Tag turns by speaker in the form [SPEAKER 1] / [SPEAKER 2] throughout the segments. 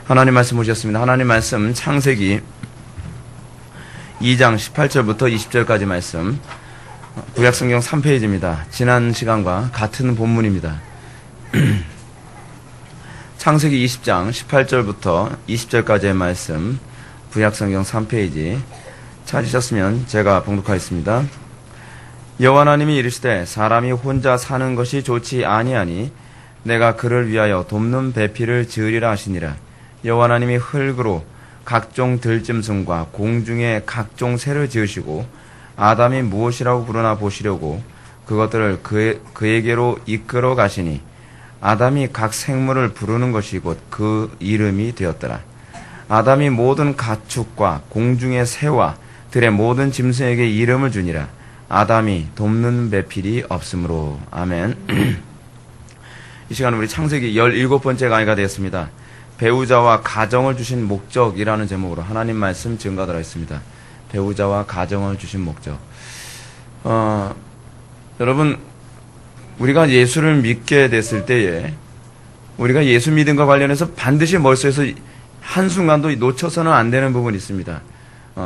[SPEAKER 1] 하나님 말씀 보셨습니다. 하나님 말씀 창세기 2장 18절부터 20절까지 말씀, 구약성경 3페이지입니다. 지난 시간과 같은 본문입니다. 창세기 20장 18절부터 20절까지의 말씀, 구약성경 3페이지 찾으셨으면 제가 봉독하겠습니다. 여호와 하나님이 이르시되 사람이 혼자 사는 것이 좋지 아니하니 내가 그를 위하여 돕는 배필을 지으리라 하시니라. 여호와 하나님이 흙으로 각종 들짐승과 공중에 각종 새를 지으시고 아담이 무엇이라고 부르나 보시려고 그것들을 그에게로 이끌어 가시니 아담이 각 생물을 부르는 것이 곧 그 이름이 되었더라. 아담이 모든 가축과 공중의 새와 들의 모든 짐승에게 이름을 주니라. 아담이 돕는 배필이 없으므로. 아멘. 이 시간 우리 창세기 17번째 강의가 되었습니다. 배우자와 가정을 주신 목적이라는 제목으로 하나님 말씀 증가하도록 하겠습니다. 배우자와 가정을 주신 목적. 여러분, 우리가 예수를 믿게 됐을 때에 우리가 예수 믿음과 관련해서 반드시 머릿속에서 한순간도 놓쳐서는 안 되는 부분이 있습니다.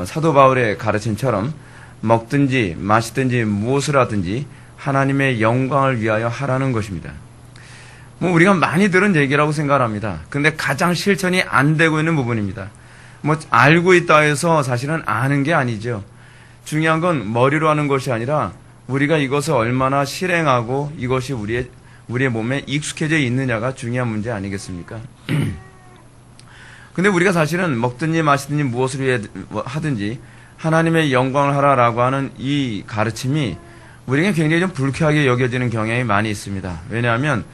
[SPEAKER 1] 사도 바울의 가르침처럼 먹든지 마시든지 무엇을 하든지 하나님의 영광을 위하여 하라는 것입니다. 우리가 많이 들은 얘기라고 생각합니다. 근데 가장 실천이 안 되고 있는 부분입니다. 알고 있다 해서 사실은 아는 게 아니죠. 중요한 건 머리로 하는 것이 아니라 우리가 이것을 얼마나 실행하고 이것이 우리의 몸에 익숙해져 있느냐가 중요한 문제 아니겠습니까? 근데 우리가 사실은 먹든지 마시든지 무엇을 하든지 하나님의 영광을 하라라고 하는 이 가르침이 우리에게 굉장히 좀 불쾌하게 여겨지는 경향이 많이 있습니다. 왜냐하면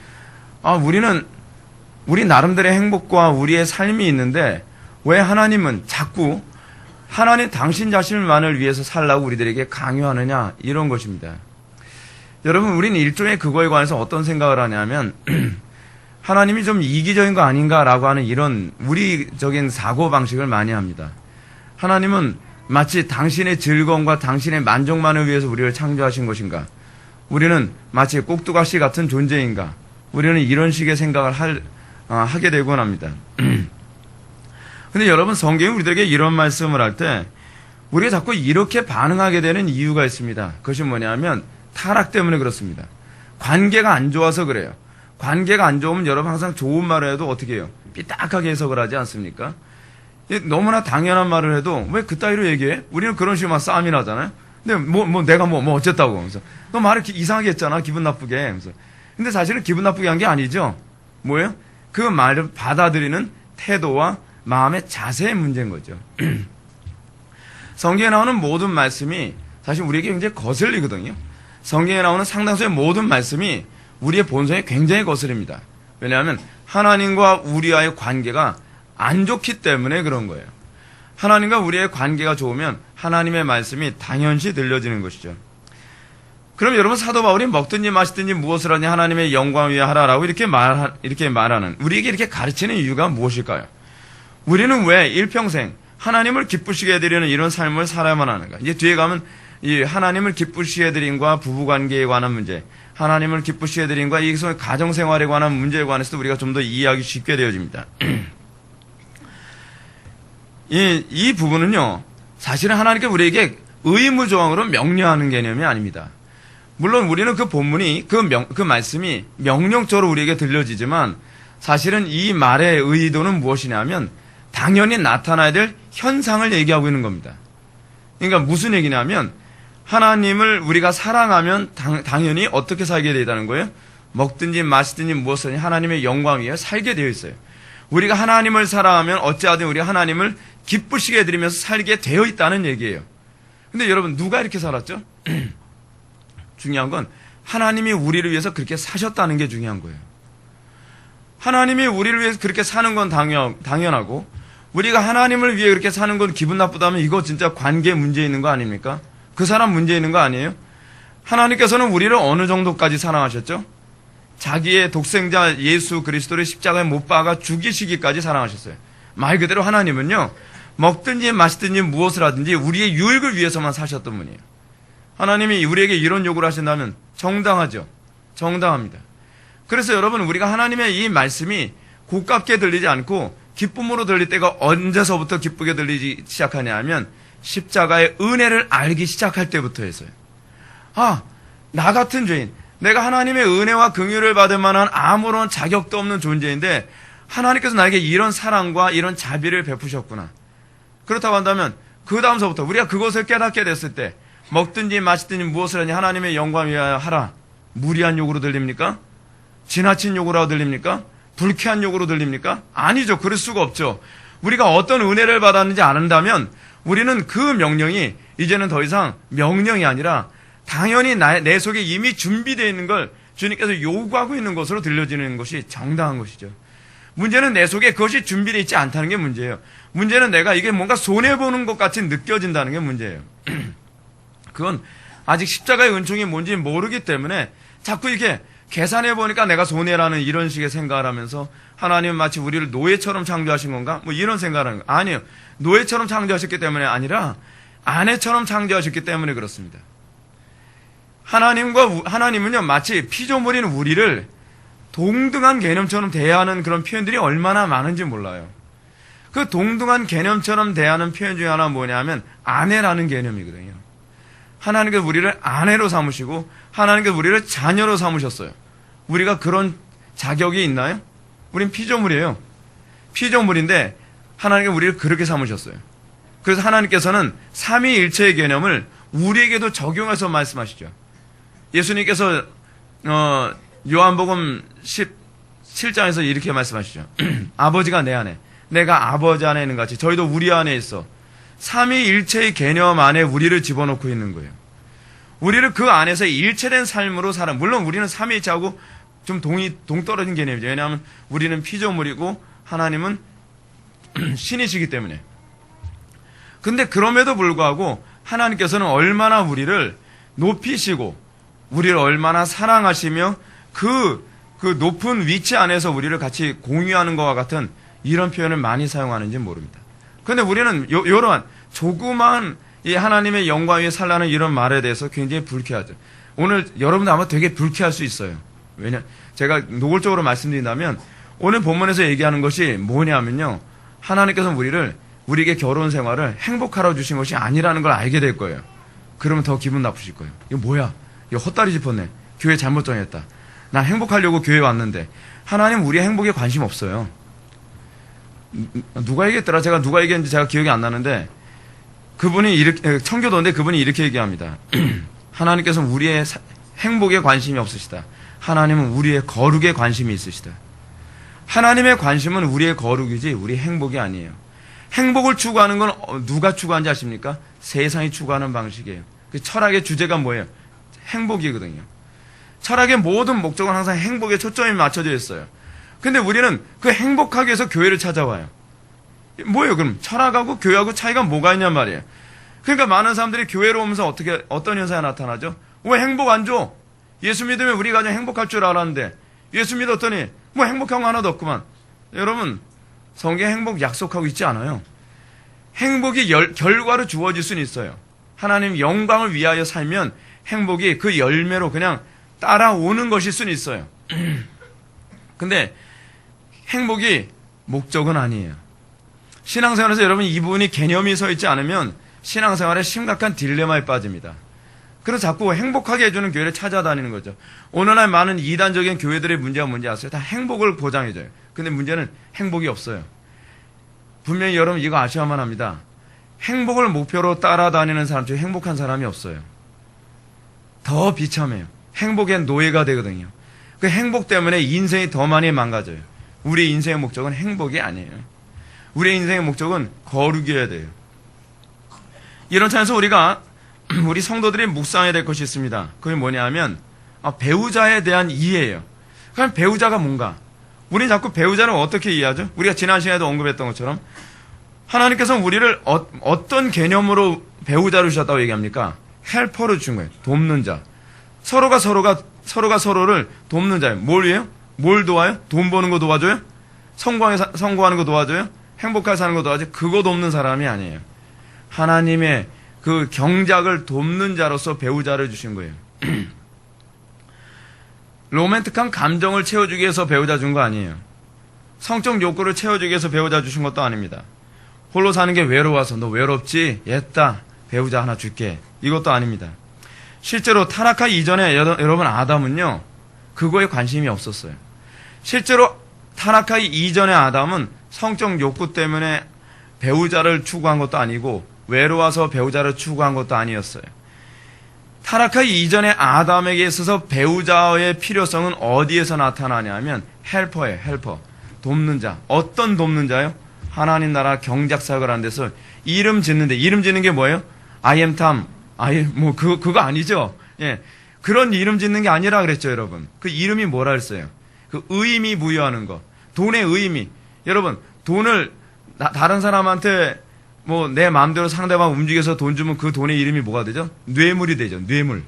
[SPEAKER 1] 우리는 우리 나름대로의 행복과 우리의 삶이 있는데 왜 하나님은 자꾸 하나님 당신 자신만을 위해서 살라고 우리들에게 강요하느냐, 이런 것입니다. 여러분, 우리는 일종의 그거에 관해서 어떤 생각을 하냐면 하나님이 좀 이기적인 거 아닌가라고 하는 이런 우리적인 사고방식을 많이 합니다. 하나님은 마치 당신의 즐거움과 당신의 만족만을 위해서 우리를 창조하신 것인가? 우리는 마치 꼭두각시 같은 존재인가? 우리는 이런 식의 생각을 하게 되곤 합니다. 근데 여러분, 성경이 우리들에게 이런 말씀을 할 때 우리가 자꾸 이렇게 반응하게 되는 이유가 있습니다. 그것이 뭐냐면 타락 때문에 그렇습니다. 관계가 안 좋아서 그래요. 관계가 안 좋으면 여러분 항상 좋은 말을 해도 어떻게 해요? 삐딱하게 해석을 하지 않습니까? 너무나 당연한 말을 해도 왜 그따위로 얘기해? 우리는 그런 식으로 막 싸움이 나잖아요. 근데 내가 어쨌다고. 그래서 너 말을 이상하게 했잖아. 기분 나쁘게. 그래서 근데 사실은 기분 나쁘게 한 게 아니죠. 뭐예요? 그 말을 받아들이는 태도와 마음의 자세의 문제인 거죠. 성경에 나오는 모든 말씀이 사실 우리에게 굉장히 거슬리거든요. 성경에 나오는 상당수의 모든 말씀이 우리의 본성에 굉장히 거슬립니다. 왜냐하면 하나님과 우리와의 관계가 안 좋기 때문에 그런 거예요. 하나님과 우리의 관계가 좋으면 하나님의 말씀이 당연시 들려지는 것이죠. 그럼 여러분, 사도 바울이 먹든지 마시든지 무엇을 하니 하나님의 영광을 위해 하라라고 이렇게 말하는, 우리에게 이렇게 가르치는 이유가 무엇일까요? 우리는 왜 일평생 하나님을 기쁘시게 해드리는 이런 삶을 살아야만 하는가? 이제 뒤에 가면 이 하나님을 기쁘시게 해드림과 부부관계에 관한 문제, 하나님을 기쁘시게 해드림과 이 가정생활에 관한 문제에 관해서도 우리가 좀 더 이해하기 쉽게 되어집니다. 이 부분은요, 사실은 하나님께 우리에게 의무조항으로 명령하는 개념이 아닙니다. 물론 우리는 그 본문이 그 말씀이 명령적으로 우리에게 들려지지만 사실은 이 말의 의도는 무엇이냐면 당연히 나타나야 될 현상을 얘기하고 있는 겁니다. 그러니까 무슨 얘기냐면 하나님을 우리가 사랑하면 당연히 어떻게 살게 되다는 거예요? 먹든지 마시든지 무엇이든지 하나님의 영광 위에 살게 되어 있어요. 우리가 하나님을 사랑하면 어찌하든 우리가 하나님을 기쁘시게 해드리면서 살게 되어 있다는 얘기예요. 근데 여러분, 누가 이렇게 살았죠? 중요한 건 하나님이 우리를 위해서 그렇게 사셨다는 게 중요한 거예요. 하나님이 우리를 위해서 그렇게 사는 건 당연하고 우리가 하나님을 위해 그렇게 사는 건 기분 나쁘다면 이거 진짜 관계 문제 있는 거 아닙니까? 그 사람 문제 있는 거 아니에요? 하나님께서는 우리를 어느 정도까지 사랑하셨죠? 자기의 독생자 예수 그리스도를 십자가에 못 박아 죽이시기까지 사랑하셨어요. 말 그대로 하나님은요, 먹든지 마시든지 무엇을 하든지 우리의 유익을 위해서만 사셨던 분이에요. 하나님이 우리에게 이런 요구를 하신다면 정당하죠. 정당합니다. 그래서 여러분, 우리가 하나님의 이 말씀이 고깝게 들리지 않고 기쁨으로 들릴 때가 언제서부터 기쁘게 들리기 시작하냐 하면 십자가의 은혜를 알기 시작할 때부터 했어요. 아, 나 같은 죄인, 내가 하나님의 은혜와 긍휼을 받을 만한 아무런 자격도 없는 존재인데 하나님께서 나에게 이런 사랑과 이런 자비를 베푸셨구나. 그렇다고 한다면 그 다음서부터 우리가 그것을 깨닫게 됐을 때 먹든지 마시든지 무엇을 하니 하나님의 영광 위하여 하라. 무리한 욕으로 들립니까? 지나친 욕으로 들립니까? 불쾌한 욕으로 들립니까? 아니죠. 그럴 수가 없죠. 우리가 어떤 은혜를 받았는지 안다면 우리는 그 명령이 이제는 더 이상 명령이 아니라 당연히 내 속에 이미 준비되어 있는 걸 주님께서 요구하고 있는 것으로 들려지는 것이 정당한 것이죠. 문제는 내 속에 그것이 준비되어 있지 않다는 게 문제예요. 문제는 내가 이게 뭔가 손해보는 것 같이 느껴진다는 게 문제예요. 그건 아직 십자가의 은총이 뭔지 모르기 때문에 자꾸 이렇게 계산해보니까 내가 손해라는 이런 식의 생각을 하면서 하나님은 마치 우리를 노예처럼 창조하신 건가? 뭐 이런 생각을 하는 거. 아니에요. 노예처럼 창조하셨기 때문에 아니라 아내처럼 창조하셨기 때문에 그렇습니다. 하나님은요, 마치 피조물인 우리를 동등한 개념처럼 대하는 그런 표현들이 얼마나 많은지 몰라요. 그 동등한 개념처럼 대하는 표현 중에 하나가 뭐냐면 아내라는 개념이거든요. 하나님께서 우리를 아내로 삼으시고 하나님께서 우리를 자녀로 삼으셨어요. 우리가 그런 자격이 있나요? 우린 피조물이에요. 피조물인데 하나님께서 우리를 그렇게 삼으셨어요. 그래서 하나님께서는 삼위일체의 개념을 우리에게도 적용해서 말씀하시죠. 예수님께서 요한복음 17장에서 이렇게 말씀하시죠. 아버지가 내 안에, 내가 아버지 안에 있는 것 같이 저희도 우리 안에 있어. 삼위일체의 개념 안에 우리를 집어넣고 있는 거예요. 우리를 그 안에서 일체된 삶으로 살아. 물론 우리는 삼위일체하고 좀 동떨어진 개념이죠. 왜냐하면 우리는 피조물이고 하나님은 신이시기 때문에. 근데 그럼에도 불구하고 하나님께서는 얼마나 우리를 높이시고 우리를 얼마나 사랑하시며 그 높은 위치 안에서 우리를 같이 공유하는 것과 같은 이런 표현을 많이 사용하는지 모릅니다. 그런데 우리는 이러한 조그만 이 하나님의 영광 위에 살라는 이런 말에 대해서 굉장히 불쾌하죠. 오늘 여러분도 아마 되게 불쾌할 수 있어요. 왜냐, 제가 노골적으로 말씀드린다면 오늘 본문에서 얘기하는 것이 뭐냐면요, 하나님께서 우리에게 결혼 생활을 행복하라고 주신 것이 아니라는 걸 알게 될 거예요. 그러면 더 기분 나쁘실 거예요. 이거 뭐야? 이거 헛다리 짚었네. 교회 잘못 정했다. 난 행복하려고 교회 왔는데 하나님 우리의 행복에 관심 없어요. 누가 얘기했더라? 제가 누가 얘기했는지 제가 기억이 안 나는데 그분이 이렇게, 청교도인데 그분이 이렇게 얘기합니다. 하나님께서는 우리의 행복에 관심이 없으시다. 하나님은 우리의 거룩에 관심이 있으시다. 하나님의 관심은 우리의 거룩이지 우리 행복이 아니에요. 행복을 추구하는 건 누가 추구하는지 아십니까? 세상이 추구하는 방식이에요. 그 철학의 주제가 뭐예요? 행복이거든요. 철학의 모든 목적은 항상 행복에 초점이 맞춰져 있어요. 근데 우리는 그 행복하기 위해서 교회를 찾아와요. 뭐예요, 그럼? 철학하고 교회하고 차이가 뭐가 있냔 말이에요. 그러니까 많은 사람들이 교회로 오면서 어떤 현상이 나타나죠? 왜 행복 안 줘? 예수 믿으면 우리 가정 행복할 줄 알았는데, 예수 믿었더니, 뭐 행복한 거 하나도 없구만. 여러분, 성경에 행복 약속하고 있지 않아요. 행복이 결과로 주어질 수는 있어요. 하나님 영광을 위하여 살면 행복이 그 열매로 그냥 따라오는 것일 수는 있어요. 근데 행복이 목적은 아니에요. 신앙생활에서 여러분 이 부분이 개념이 서 있지 않으면 신앙생활에 심각한 딜레마에 빠집니다. 그래서 자꾸 행복하게 해주는 교회를 찾아다니는 거죠. 오늘날 많은 이단적인 교회들의 문제가 뭔지 아세요? 다 행복을 보장해줘요. 근데 문제는 행복이 없어요. 분명히 여러분 이거 아셔야만 합니다. 행복을 목표로 따라다니는 사람 중에 행복한 사람이 없어요. 더 비참해요. 행복의 노예가 되거든요. 그 행복 때문에 인생이 더 많이 망가져요. 우리 인생의 목적은 행복이 아니에요. 우리 인생의 목적은 거룩이어야 돼요. 이런 차에서 우리 성도들이 묵상해야 될 것이 있습니다. 그게 뭐냐 하면 배우자에 대한 이해예요. 그럼 배우자가 뭔가? 우리는 자꾸 배우자를 어떻게 이해하죠? 우리가 지난 시간에도 언급했던 것처럼 하나님께서 우리를 어떤 개념으로 배우자를 주셨다고 얘기합니까? 헬퍼를 주신 거예요. 돕는 자. 서로가 서로를 돕는 자예요. 뭘 위해요? 뭘 도와요? 돈 버는 거 도와줘요? 성공하는 거 도와줘요? 행복하게 사는 거 도와줘요? 그거 돕는 사람이 아니에요. 하나님의 그 경작을 돕는 자로서 배우자를 주신 거예요. 로맨틱한 감정을 채워주기 위해서 배우자 준 거 아니에요. 성적 욕구를 채워주기 위해서 배우자 주신 것도 아닙니다. 홀로 사는 게 외로워서 너 외롭지? 옛다. 배우자 하나 줄게. 이것도 아닙니다. 실제로 타락하기 이전에 여러분 아담은요. 그거에 관심이 없었어요. 실제로 타락하기 이전에 아담은 성적 욕구 때문에 배우자를 추구한 것도 아니고 외로워서 배우자를 추구한 것도 아니었어요. 타락하기 이전에 아담에게 있어서 배우자의 필요성은 어디에서 나타나냐면 헬퍼예요. 헬퍼. 돕는 자. 어떤 돕는 자요? 하나님 나라 경작사역을 하는 데서 이름 짓는데 이름 짓는 게 뭐예요? I am Tom. 그거 아니죠. 예. 그런 이름 짓는 게 아니라 그랬죠, 여러분. 그 이름이 뭐라 했어요? 그 의미 부여하는 거. 돈의 의미. 여러분, 돈을 다른 사람한테 내 마음대로 상대방 움직여서 돈 주면 그 돈의 이름이 뭐가 되죠? 뇌물이 되죠. 뇌물.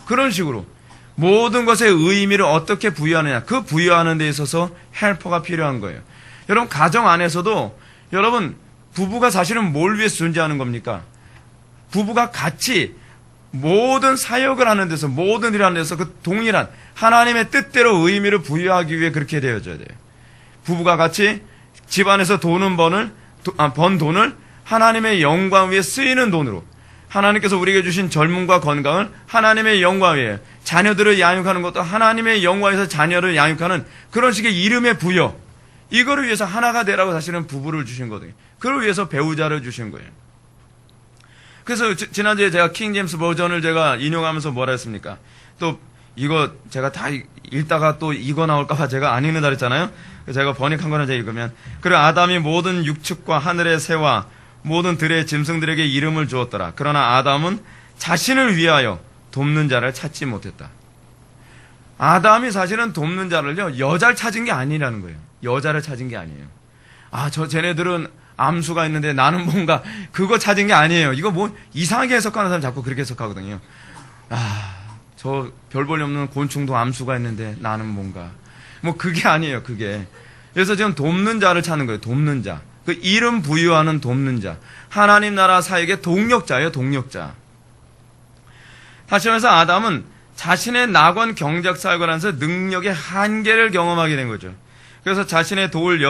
[SPEAKER 1] 그런 식으로 모든 것의 의미를 어떻게 부여하느냐. 그 부여하는 데 있어서 헬퍼가 필요한 거예요. 여러분, 가정 안에서도 여러분, 부부가 사실은 뭘 위해서 존재하는 겁니까? 부부가 같이 모든 사역을 하는 데서, 모든 일을 하는 데서 그 동일한 하나님의 뜻대로 의미를 부여하기 위해 그렇게 되어져야 돼요. 부부가 같이 집안에서 번 돈을 하나님의 영광 위에 쓰이는 돈으로, 하나님께서 우리에게 주신 젊음과 건강을 하나님의 영광 위에, 자녀들을 양육하는 것도 하나님의 영광에서 자녀를 양육하는 그런 식의 이름의 부여, 이거를 위해서 하나가 되라고 사실은 부부를 주신 거거든요. 그걸 위해서 배우자를 주신 거예요. 그래서 지난주에 제가 킹제임스 버전을 제가 인용하면서 뭐라 했습니까? 또 이거 제가 다 읽다가 또 이거 나올까봐 제가 안 읽는다 그랬잖아요. 제가 번역한 거는 제가 읽으면, 그리고 아담이 모든 육축과 하늘의 새와 모든 들의 짐승들에게 이름을 주었더라. 그러나 아담은 자신을 위하여 돕는 자를 찾지 못했다. 아담이 사실은 돕는 자를요, 여자를 찾은 게 아니라는 거예요. 여자를 찾은 게 아니에요. 쟤네들은 암수가 있는데 나는 뭔가 그거 찾은 게 아니에요. 이거 이상하게 해석하는 사람 자꾸 그렇게 해석하거든요. 저 별 볼일 없는 곤충도 암수가 있는데 나는 뭔가. 그게 아니에요, 그게. 그래서 지금 돕는 자를 찾는 거예요, 돕는 자. 그 이름 부여하는 돕는 자. 하나님 나라 사역의 동력자예요, 동력자. 다시 말해서 아담은 자신의 낙원 경작 사역을 하면서 능력의 한계를 경험하게 된 거죠. 그래서 자신의 도울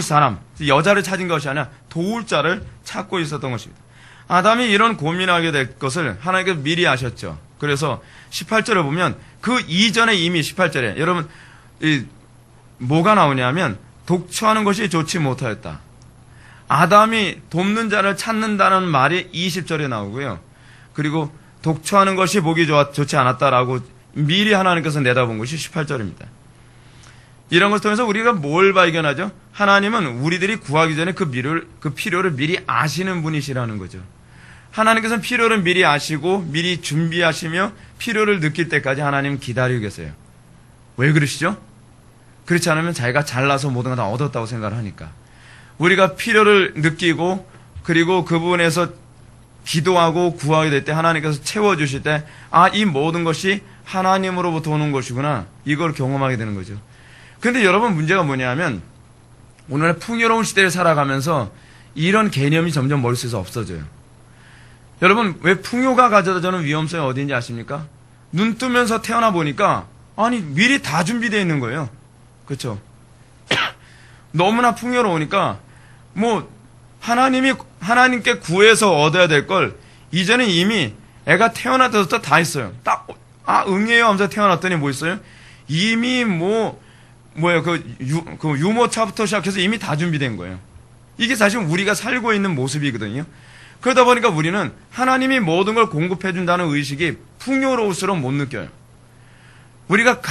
[SPEAKER 1] 사람, 여자를 찾은 것이 아니라 도울 자를 찾고 있었던 것입니다. 아담이 이런 고민하게 될 것을 하나님께서 미리 아셨죠. 그래서 18절을 보면 그 이전에 이미 18절에 여러분 뭐가 나오냐면 독처하는 것이 좋지 못하였다. 아담이 돕는 자를 찾는다는 말이 20절에 나오고요. 그리고 독처하는 것이 보기 좋지 않았다라고 미리 하나님께서 내다본 것이 18절입니다. 이런 것을 통해서 우리가 뭘 발견하죠? 하나님은 우리들이 구하기 전에 그 필요를 미리 아시는 분이시라는 거죠. 하나님께서는 필요를 미리 아시고 미리 준비하시며 필요를 느낄 때까지 하나님 기다리고 계세요. 왜 그러시죠? 그렇지 않으면 자기가 잘나서 모든 걸 다 얻었다고 생각을 하니까. 우리가 필요를 느끼고 그리고 그 부분에서 기도하고 구하게 될 때 하나님께서 채워주실 때 이 모든 것이 하나님으로부터 오는 것이구나. 이걸 경험하게 되는 거죠. 그런데 여러분 문제가 뭐냐면 오늘의 풍요로운 시대를 살아가면서 이런 개념이 점점 머릿속에서 없어져요. 여러분 왜 풍요가 가져다 주는 위험성이 어디인지 아십니까? 눈 뜨면서 태어나 보니까 미리 다 준비되어 있는 거예요. 그렇죠? 너무나 풍요로우니까 하나님께 구해서 얻어야 될 걸 이전에 이미 애가 태어날 때부터 다 있어요. 딱 응해요 하면서 태어났더니 뭐 있어요? 이미 그 유모차부터 시작해서 이미 다 준비된 거예요. 이게 사실 우리가 살고 있는 모습이거든요. 그러다 보니까 우리는 하나님이 모든 걸 공급해 준다는 의식이 풍요로울수록 못 느껴요. 우리가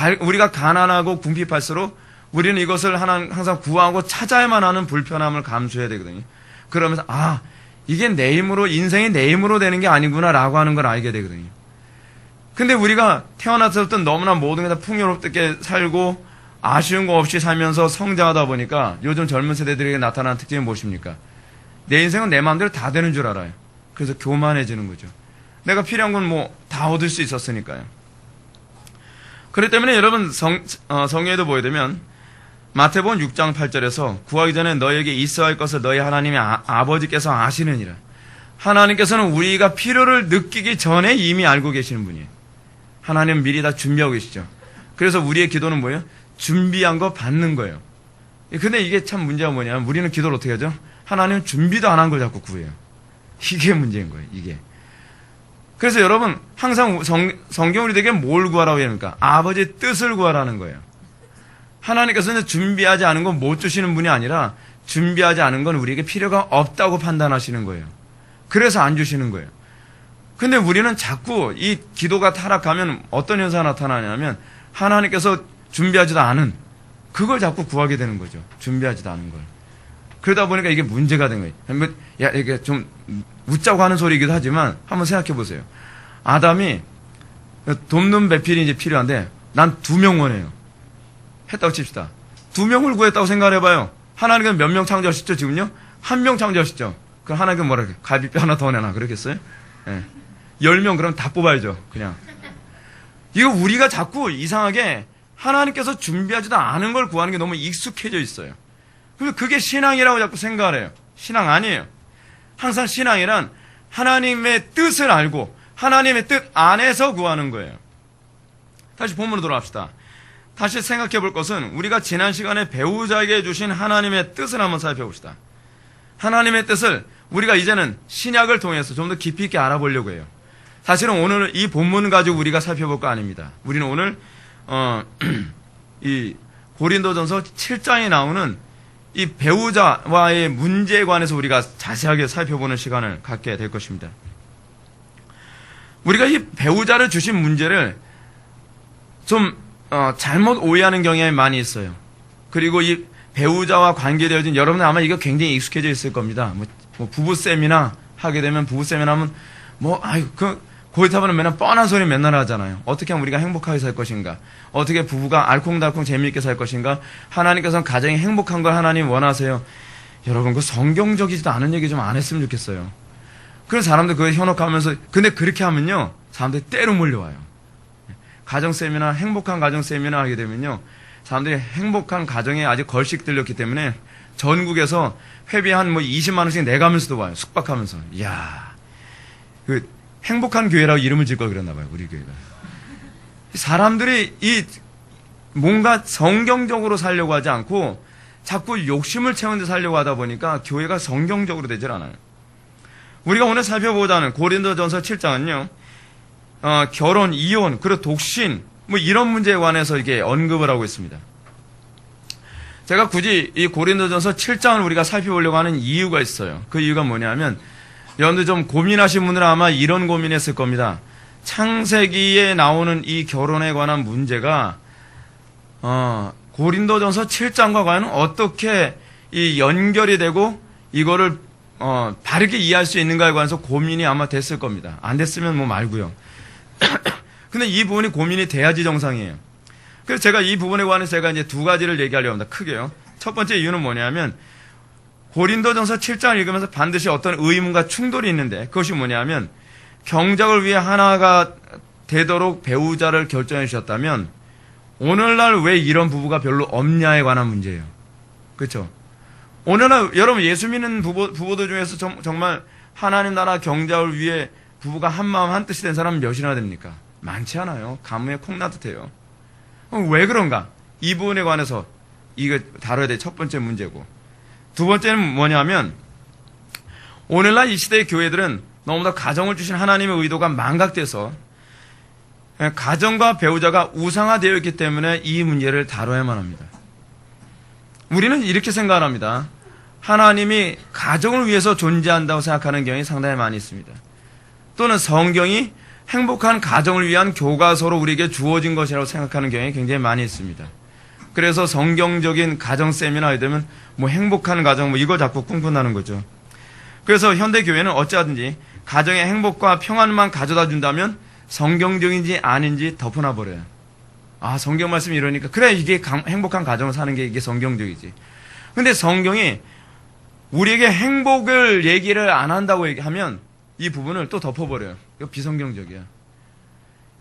[SPEAKER 1] 가난하고 궁핍할수록 우리는 이것을 항상 구하고 찾아야만 하는 불편함을 감수해야 되거든요. 그러면서 이게 내 힘으로, 인생이 내 힘으로 되는 게 아니구나라고 하는 걸 알게 되거든요. 근데 우리가 태어나서부터 너무나 모든 게 다 풍요롭게 살고 아쉬운 거 없이 살면서 성장하다 보니까 요즘 젊은 세대들에게 나타나는 특징이 무엇입니까? 내 인생은 내 마음대로 다 되는 줄 알아요. 그래서 교만해지는 거죠. 내가 필요한 건 다 얻을 수 있었으니까요. 그렇기 때문에 여러분 성경에도 보게 되면 마태복음 6장 8절에서 구하기 전에 너에게 있어야 할 것을 너희 하나님의 아버지께서 아시느니라. 하나님께서는 우리가 필요를 느끼기 전에 이미 알고 계시는 분이에요. 하나님은 미리 다 준비하고 계시죠. 그래서 우리의 기도는 뭐예요? 준비한 거 받는 거예요. 근데 이게 참 문제가 뭐냐면 우리는 기도를 어떻게 하죠? 하나님은 준비도 안 한 걸 자꾸 구해요. 이게 문제인 거예요, 이게. 그래서 여러분, 항상 성경 우리에게 뭘 구하라고 합니까? 아버지의 뜻을 구하라는 거예요. 하나님께서는 준비하지 않은 건 못 주시는 분이 아니라 준비하지 않은 건 우리에게 필요가 없다고 판단하시는 거예요. 그래서 안 주시는 거예요. 근데 우리는 자꾸 이 기도가 타락하면 어떤 현상이 나타나냐면 하나님께서 준비하지도 않은 그걸 자꾸 구하게 되는 거죠. 준비하지도 않은 걸. 그러다 보니까 이게 문제가 된 거예요. 야, 이게 좀 웃자고 하는 소리이기도 하지만 한번 생각해 보세요. 아담이 돕는 배필이 이제 필요한데 난 2명 원해요. 했다고 칩시다. 2명을 구했다고 생각해 봐요. 하나님은 몇 명 창조하셨죠, 지금요? 1명 창조하셨죠. 그럼 하나님은 뭐라 그래? 갈비뼈 하나 더 내놔. 그렇겠어요? 예. 10명 그럼 다 뽑아야죠, 그냥. 이거 우리가 자꾸 이상하게 하나님께서 준비하지도 않은 걸 구하는 게 너무 익숙해져 있어요. 그래서 그게 신앙이라고 자꾸 생각을 해요. 신앙 아니에요. 항상 신앙이란 하나님의 뜻을 알고 하나님의 뜻 안에서 구하는 거예요. 다시 본문으로 돌아갑시다. 다시 생각해 볼 것은 우리가 지난 시간에 배우자에게 주신 하나님의 뜻을 한번 살펴봅시다. 하나님의 뜻을 우리가 이제는 신약을 통해서 좀 더 깊이 있게 알아보려고 해요. 사실은 오늘 이 본문 가지고 우리가 살펴볼 거 아닙니다. 우리는 오늘 이 고린도전서 7장에 나오는 이 배우자와의 문제에 관해서 우리가 자세하게 살펴보는 시간을 갖게 될 것입니다. 우리가 이 배우자를 주신 문제를 좀 잘못 오해하는 경향이 많이 있어요. 그리고 이 배우자와 관계되어진 여러분은 아마 이거 굉장히 익숙해져 있을 겁니다. 뭐 부부 세미나 하게 되면 부부 세미나 하면 고이타분은 맨날 뻔한 소리 맨날 하잖아요. 어떻게 하면 우리가 행복하게 살 것인가? 어떻게 부부가 알콩달콩 재미있게 살 것인가? 하나님께서는 가정이 행복한 걸 하나님 원하세요. 여러분, 그 성경적이지도 않은 얘기 좀 안 했으면 좋겠어요. 그런 사람들 그거 현혹하면서, 근데 그렇게 하면요, 사람들이 때로 몰려와요. 가정 세미나, 행복한 가정 세미나 하게 되면요, 사람들이 행복한 가정에 아직 걸씩 들렸기 때문에 전국에서 회비 한 20만 원씩 내가면서도 와요. 숙박하면서. 이야, 행복한 교회라고 이름을 짓 걸 그랬나 봐요, 우리 교회가. 사람들이 뭔가 성경적으로 살려고 하지 않고 자꾸 욕심을 채우는 데 살려고 하다 보니까 교회가 성경적으로 되질 않아요. 우리가 오늘 살펴보고자 하는 고린도전서 7장은요, 결혼, 이혼, 그리고 독신, 이런 문제에 관해서 이게 언급을 하고 있습니다. 제가 굳이 이 고린도전서 7장을 우리가 살펴보려고 하는 이유가 있어요. 그 이유가 뭐냐면, 여러분들 좀 고민하신 분들은 아마 이런 고민했을 겁니다. 창세기에 나오는 이 결혼에 관한 문제가 고린도전서 7장과 과연 어떻게 이 연결이 되고 이거를 바르게 이해할 수 있는가에 관해서 고민이 아마 됐을 겁니다. 안 됐으면 뭐 말고요. 근데 이 부분이 고민이 돼야지 정상이에요. 그래서 제가 이 부분에 관해서 제가 이제 2가지를 얘기하려고 합니다. 크게요. 첫 번째 이유는 뭐냐면 고린도전서 7장을 읽으면서 반드시 어떤 의문과 충돌이 있는데 그것이 뭐냐면 경작을 위해 하나가 되도록 배우자를 결정해 주셨다면 오늘날 왜 이런 부부가 별로 없냐에 관한 문제예요. 그렇죠? 오늘날 여러분 예수 믿는 부부들 중에서 정말 하나님 나라 경작을 위해 부부가 한마음 한뜻이 된 사람은 몇이나 됩니까? 많지 않아요. 가뭄에 콩나듯해요. 왜 그런가? 이 부분에 관해서 이거 다뤄야 될 첫 번째 문제고, 두 번째는 뭐냐면 오늘날 이 시대의 교회들은 너무나 가정을 주신 하나님의 의도가 망각돼서 가정과 배우자가 우상화되어 있기 때문에 이 문제를 다뤄야만 합니다. 우리는 이렇게 생각을 합니다. 하나님이 가정을 위해서 존재한다고 생각하는 경향이 상당히 많이 있습니다. 또는 성경이 행복한 가정을 위한 교과서로 우리에게 주어진 것이라고 생각하는 경향이 굉장히 많이 있습니다. 그래서 성경적인 가정 세미나에 되면 행복한 가정 이거 자꾸 꿈꾼다는 거죠. 그래서 현대 교회는 어찌하든지 가정의 행복과 평안만 가져다 준다면 성경적인지 아닌지 덮어놔 버려요. 아, 성경 말씀이 이러니까 그래, 이게 행복한 가정을 사는 게 이게 성경적이지. 근데 성경이 우리에게 행복을 얘기를 안 한다고 얘기하면 이 부분을 또 덮어버려요. 이거 비성경적이야.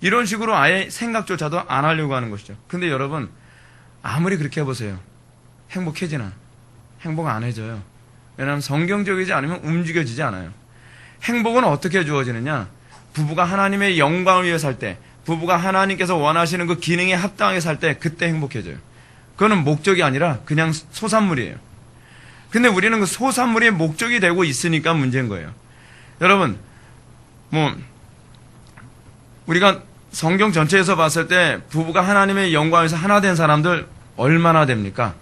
[SPEAKER 1] 이런 식으로 아예 생각조차도 안 하려고 하는 것이죠. 근데 여러분, 아무리 그렇게 해보세요. 행복해지나? 행복 안 해져요. 왜냐하면 성경적이지 않으면 움직여지지 않아요. 행복은 어떻게 주어지느냐? 부부가 하나님의 영광을 위해 살 때, 부부가 하나님께서 원하시는 그 기능에 합당하게 살 때, 그때 행복해져요. 그거는 목적이 아니라 그냥 소산물이에요. 근데 우리는 그 소산물이 목적이 되고 있으니까 문제인 거예요. 여러분, 우리가 성경 전체에서 봤을 때 부부가 하나님의 영광에서 하나 된 사람들 얼마나 됩니까?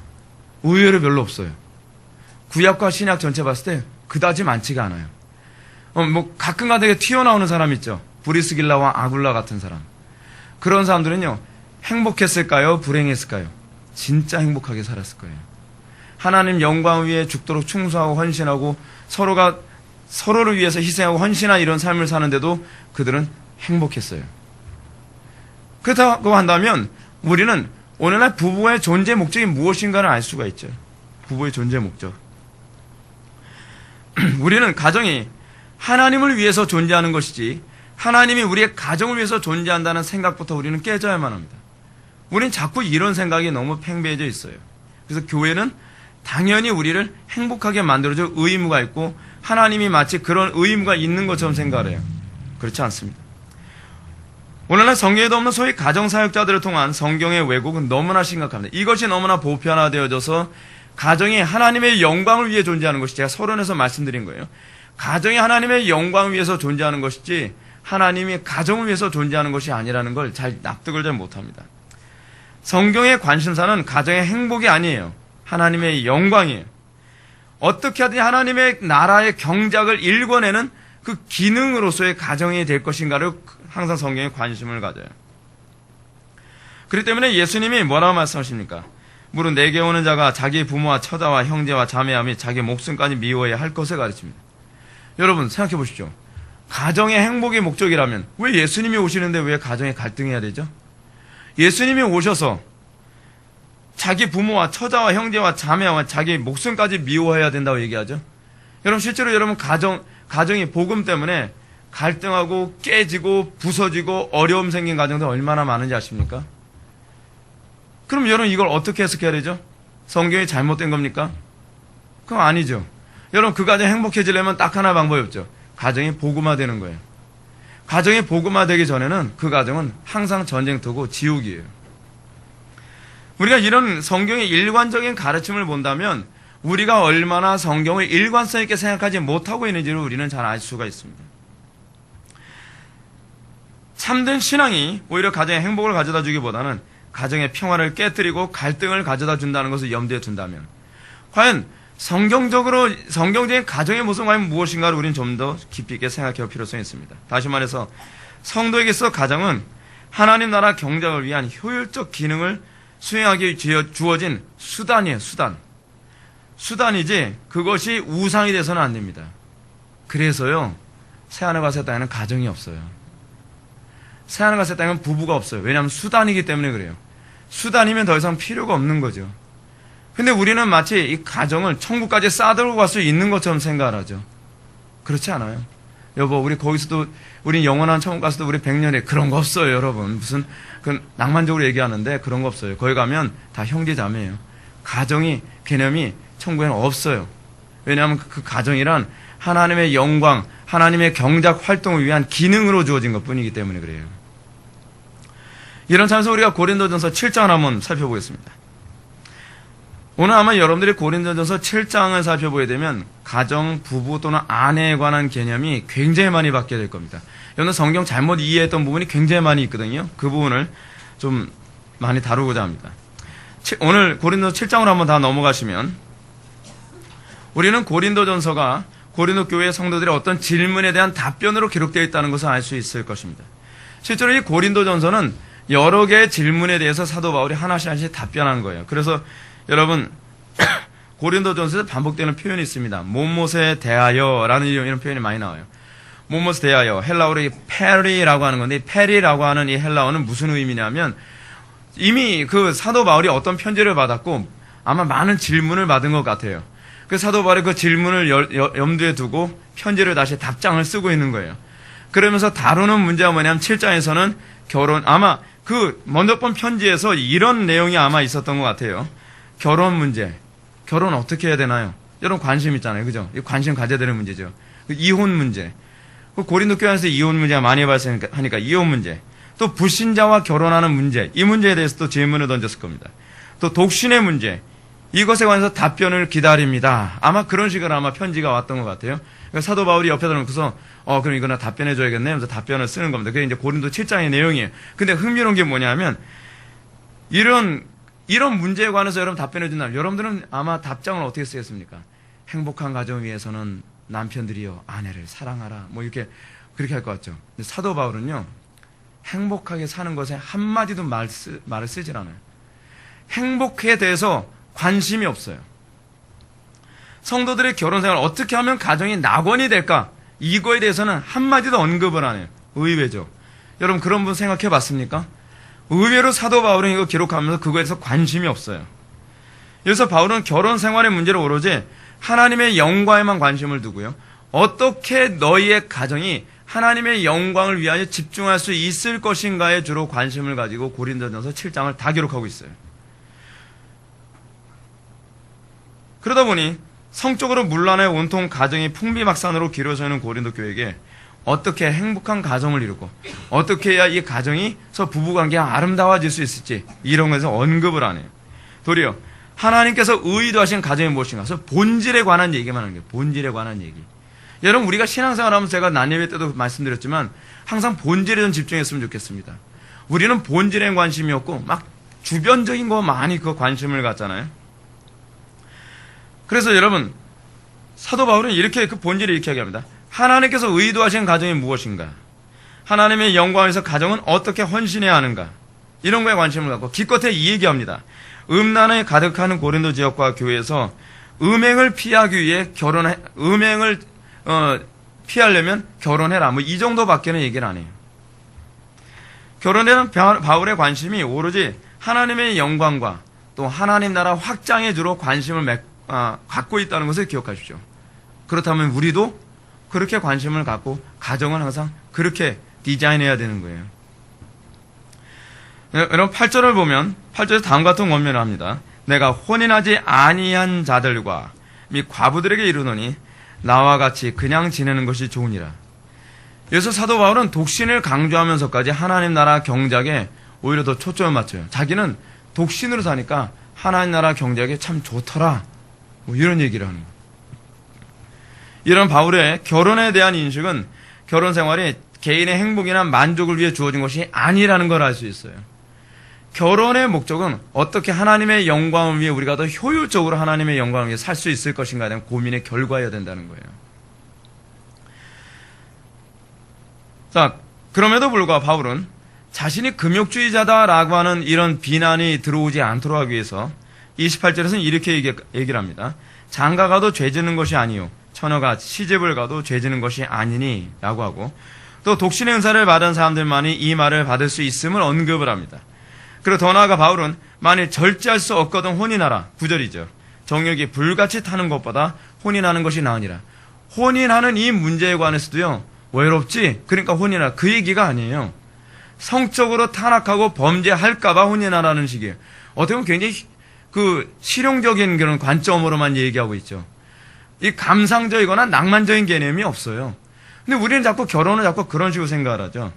[SPEAKER 1] 의외로 별로 없어요. 구약과 신약 전체 봤을 때 그다지 많지가 않아요. 가끔가다가 튀어나오는 사람 있죠. 브리스길라와 아굴라 같은 사람. 그런 사람들은요, 행복했을까요? 불행했을까요? 진짜 행복하게 살았을 거예요. 하나님 영광 위에 죽도록 충성하고 헌신하고 서로가 서로를 위해서 희생하고 헌신한 이런 삶을 사는데도 그들은 행복했어요. 그렇다고 한다면 우리는 오늘날 부부의 존재 목적이 무엇인가를 알 수가 있죠. 부부의 존재 목적. 우리는 가정이 하나님을 위해서 존재하는 것이지 하나님이 우리의 가정을 위해서 존재한다는 생각부터 우리는 깨져야만 합니다. 우리는 자꾸 이런 생각이 너무 팽배해져 있어요. 그래서 교회는 당연히 우리를 행복하게 만들어줄 의무가 있고 하나님이 마치 그런 의무가 있는 것처럼 생각을 해요. 그렇지 않습니다. 오늘날 성경에도 없는 소위 가정사역자들을 통한 성경의 왜곡은 너무나 심각합니다. 이것이 너무나 보편화되어져서 가정이 하나님의 영광을 위해 존재하는 것이 제가 서론에서 말씀드린 거예요. 가정이 하나님의 영광을 위해서 존재하는 것이지 하나님이 가정을 위해서 존재하는 것이 아니라는 걸 잘 납득을 잘 못합니다. 성경의 관심사는 가정의 행복이 아니에요. 하나님의 영광이에요. 어떻게 하든지 하나님의 나라의 경작을 일궈내는 그 기능으로서의 가정이 될 것인가를 항상 성경에 관심을 가져요. 그렇기 때문에 예수님이 뭐라고 말씀하십니까? 무릇 내게 오는 자가 자기 부모와 처자와 형제와 자매와 및 자기 목숨까지 미워해야 할 것을 가르칩니다. 여러분 생각해 보십시오. 가정의 행복의 목적이라면 왜 예수님이 오시는데 왜 가정에 갈등해야 되죠? 예수님이 오셔서 자기 부모와 처자와 형제와 자매와 자기 목숨까지 미워해야 된다고 얘기하죠. 여러분 실제로 여러분 가정이 복음 때문에 갈등하고 깨지고 부서지고 어려움 생긴 가정들 얼마나 많은지 아십니까? 그럼 여러분 이걸 어떻게 해석해야 되죠? 성경이 잘못된 겁니까? 그건 아니죠. 여러분 그 가정 행복해지려면 딱 하나 방법이 없죠. 가정이 복음화되는 거예요. 가정이 복음화되기 전에는 그 가정은 항상 전쟁터고 지옥이에요. 우리가 이런 성경의 일관적인 가르침을 본다면 우리가 얼마나 성경을 일관성 있게 생각하지 못하고 있는지를 우리는 잘 알 수가 있습니다. 참된 신앙이 오히려 가정의 행복을 가져다 주기보다는 가정의 평화를 깨뜨리고 갈등을 가져다 준다는 것을 염두에 둔다면 과연 성경적인 가정의 모습은 과연 무엇인가를 우리는 좀 더 깊이 있게 생각해 볼 필요성이 있습니다. 다시 말해서 성도에게서 가정은 하나님 나라 경작을 위한 효율적 기능을 수행하기 위해 주어진 수단이에요. 수단이지 그것이 우상이 돼서는 안 됩니다. 그래서요 새하늘과 새 땅에는 가정이 없어요. 새하늘과 새 땅에는 부부가 없어요. 왜냐하면 수단이기 때문에 그래요. 수단이면 더 이상 필요가 없는 거죠. 근데 우리는 마치 이 가정을 천국까지 싸들고 갈 수 있는 것처럼 생각을 하죠. 그렇지 않아요. 여보 우리 거기서도 우리 영원한 천국 가서도 우리 100년에 그런 거 없어요. 여러분 무슨 낭만적으로 얘기하는데 그런 거 없어요. 거기 가면 다 형제 자매예요. 가정이 개념이 천국에는 없어요. 왜냐하면 그 가정이란 하나님의 영광 하나님의 경작 활동을 위한 기능으로 주어진 것뿐이기 때문에 그래요. 이런 차원에서 우리가 고린도전서 7장을 한번 살펴보겠습니다. 오늘 아마 여러분들이 고린도전서 7장을 살펴보게 되면 가정, 부부 또는 아내에 관한 개념이 굉장히 많이 바뀌게 될 겁니다. 여러분 성경 잘못 이해했던 부분이 굉장히 많이 있거든요. 그 부분을 좀 많이 다루고자 합니다. 오늘 고린도전서 7장으로 한번 다 넘어가시면 우리는 고린도전서가 고린도 교회 성도들의 어떤 질문에 대한 답변으로 기록되어 있다는 것을 알 수 있을 것입니다. 실제로 이 고린도전서는 여러 개의 질문에 대해서 사도 바울이 하나씩 답변하는 거예요. 그래서 여러분 고린도전서에 반복되는 표현이 있습니다. 못못에 대하여라는 이런 표현이 많이 나와요. 못못에 대하여 헬라어로 이 페리라고 하는 건데 이 페리라고 하는 이 헬라어는 무슨 의미냐면 이미 그 사도 바울이 어떤 편지를 받았고 아마 많은 질문을 받은 것 같아요. 그 사도 바울이 그 질문을 염두에 두고 편지를 다시 답장을 쓰고 있는 거예요. 그러면서 다루는 문제가 뭐냐면 7장에서는 아마 그 먼저 본 편지에서 이런 내용이 아마 있었던 것 같아요. 결혼 문제. 결혼 어떻게 해야 되나요? 여러분 관심 있잖아요. 그죠? 관심 가져야 되는 문제죠. 이혼 문제. 고린도 교회에서 이혼 문제가 많이 발생하니까 이혼 문제. 또 불신자와 결혼하는 문제. 이 문제에 대해서 또 질문을 던졌을 겁니다. 또 독신의 문제, 이것에 관해서 답변을 기다립니다. 아마 그런 식으로 아마 편지가 왔던 것 같아요. 그러니까 사도 바울이 옆에다 놓고서 그럼 이거나 답변해 줘야겠네 하면서 답변을 쓰는 겁니다. 그게 이제 고린도 7장의 내용이에요. 근데 흥미로운 게 뭐냐면 이런 문제에 관해서 여러분 답변해 준다면 여러분들은 아마 답장을 어떻게 쓰겠습니까? 행복한 가정을 위해서는 남편들이여 아내를 사랑하라. 뭐 이렇게 그렇게 할 것 같죠. 근데 사도 바울은요. 행복하게 사는 것에 한마디도 말을 쓰질 않아요. 행복에 대해서 관심이 없어요. 성도들의 결혼 생활 어떻게 하면 가정이 낙원이 될까? 이거에 대해서는 한마디도 언급을 안 해요. 의외죠. 여러분 그런 분 생각해 봤습니까? 의외로 사도 바울은 이거 기록하면서 그거에 대해서 관심이 없어요. 그래서 바울은 결혼 생활의 문제를 오로지 하나님의 영광에만 관심을 두고요. 어떻게 너희의 가정이 하나님의 영광을 위하여 집중할 수 있을 것인가에 주로 관심을 가지고 고린도전서 7장을 다 기록하고 있어요. 그러다 보니 성적으로 문란해 온통 가정이 풍비박산으로 기울어져 있는 고린도 교회에게 어떻게 행복한 가정을 이루고 어떻게 해야 이 가정이서 부부관계가 아름다워질 수 있을지 이런 것에서 언급을 안 해요. 도리어 하나님께서 의도하신 가정이 무엇인가 그래서 본질에 관한 얘기만 하는 거예요. 본질에 관한 얘기. 여러분 우리가 신앙생활하면서 제가 난예배 때도 말씀드렸지만 항상 본질에 좀 집중했으면 좋겠습니다. 우리는 본질에 관심이 없고 막 주변적인 거 많이 그 관심을 갖잖아요. 그래서 여러분 사도 바울은 이렇게 그 본질을 이렇게 얘기합니다. 하나님께서 의도하신 가정이 무엇인가? 하나님의 영광에서 가정은 어떻게 헌신해야 하는가? 이런 거에 관심을 갖고 기껏해 이 얘기합니다. 음란에 가득하는 고린도 지역과 교회에서 음행을 피하기 위해 음행을 피하려면 결혼해라. 뭐 이 정도밖에는 얘기를 안 해요. 결혼에 대한 바울의 관심이 오로지 하나님의 영광과 또 하나님 나라 확장에 주로 관심을 갖고 있다는 것을 기억하십시오. 그렇다면 우리도 그렇게 관심을 갖고 가정은 항상 그렇게 디자인해야 되는 거예요. 여러분 8절을 보면 8절에서 다음과 같은 원면을 합니다. 내가 혼인하지 아니한 자들과 및 과부들에게 이르노니 나와 같이 그냥 지내는 것이 좋으니라. 여기서 사도 바울은 독신을 강조하면서까지 하나님 나라 경작에 오히려 더 초점을 맞춰요. 자기는 독신으로 사니까 하나님 나라 경작에 참 좋더라. 뭐 이런 얘기를 하는 거예요. 이런 바울의 결혼에 대한 인식은 결혼 생활이 개인의 행복이나 만족을 위해 주어진 것이 아니라는 걸 알 수 있어요. 결혼의 목적은 어떻게 하나님의 영광을 위해 우리가 더 효율적으로 하나님의 영광을 위해 살 수 있을 것인가에 대한 고민의 결과여야 된다는 거예요. 자, 그럼에도 불구하고 바울은 자신이 금욕주의자다라고 하는 이런 비난이 들어오지 않도록 하기 위해서 28절에서는 이렇게 얘기를 합니다. 장가 가도 죄 짓는 것이 아니요 처녀가 시집을 가도 죄 짓는 것이 아니니 라고 하고 또 독신의 은사를 받은 사람들만이 이 말을 받을 수 있음을 언급을 합니다. 그리고 더 나아가 바울은 만일 절제할 수 없거든 혼인하라. 9절이죠. 정욕이 불같이 타는 것보다 혼인하는 것이 나으니라. 혼인하는 이 문제에 관해서도요. 외롭지? 그러니까 혼인하라. 그 얘기가 아니에요. 성적으로 타락하고 범죄할까봐 혼인하라는 식이에요. 어떻게 보면 굉장히 그 실용적인 그런 관점으로만 얘기하고 있죠. 이 감상적이거나 낭만적인 개념이 없어요. 근데 우리는 자꾸 결혼을 자꾸 그런 식으로 생각을 하죠.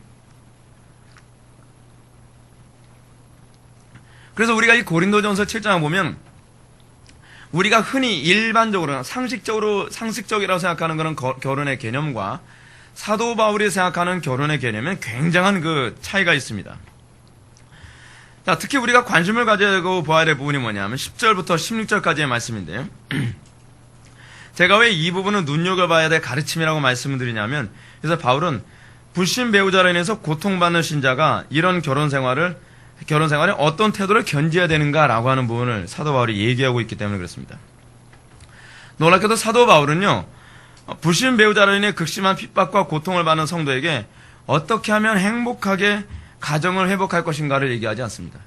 [SPEAKER 1] 그래서 우리가 이 고린도전서 7장을 보면 우리가 흔히 일반적으로 상식적이라고 생각하는 그런 결혼의 개념과 사도 바울이 생각하는 결혼의 개념은 굉장한 그 차이가 있습니다. 자, 특히 우리가 관심을 가지고 보아야 될 부분이 뭐냐면 10절부터 16절까지의 말씀인데요. 제가 왜 이 부분은 눈여겨봐야 될 가르침이라고 말씀을 드리냐면 그래서 바울은 불신 배우자로 인해서 고통받는 신자가 이런 결혼 생활에 어떤 태도를 견지해야 되는가라고 하는 부분을 사도 바울이 얘기하고 있기 때문에 그렇습니다. 놀랍게도 사도 바울은요. 불신 배우자로 인해 극심한 핍박과 고통을 받는 성도에게 어떻게 하면 행복하게 가정을 회복할 것인가를 얘기하지 않습니다.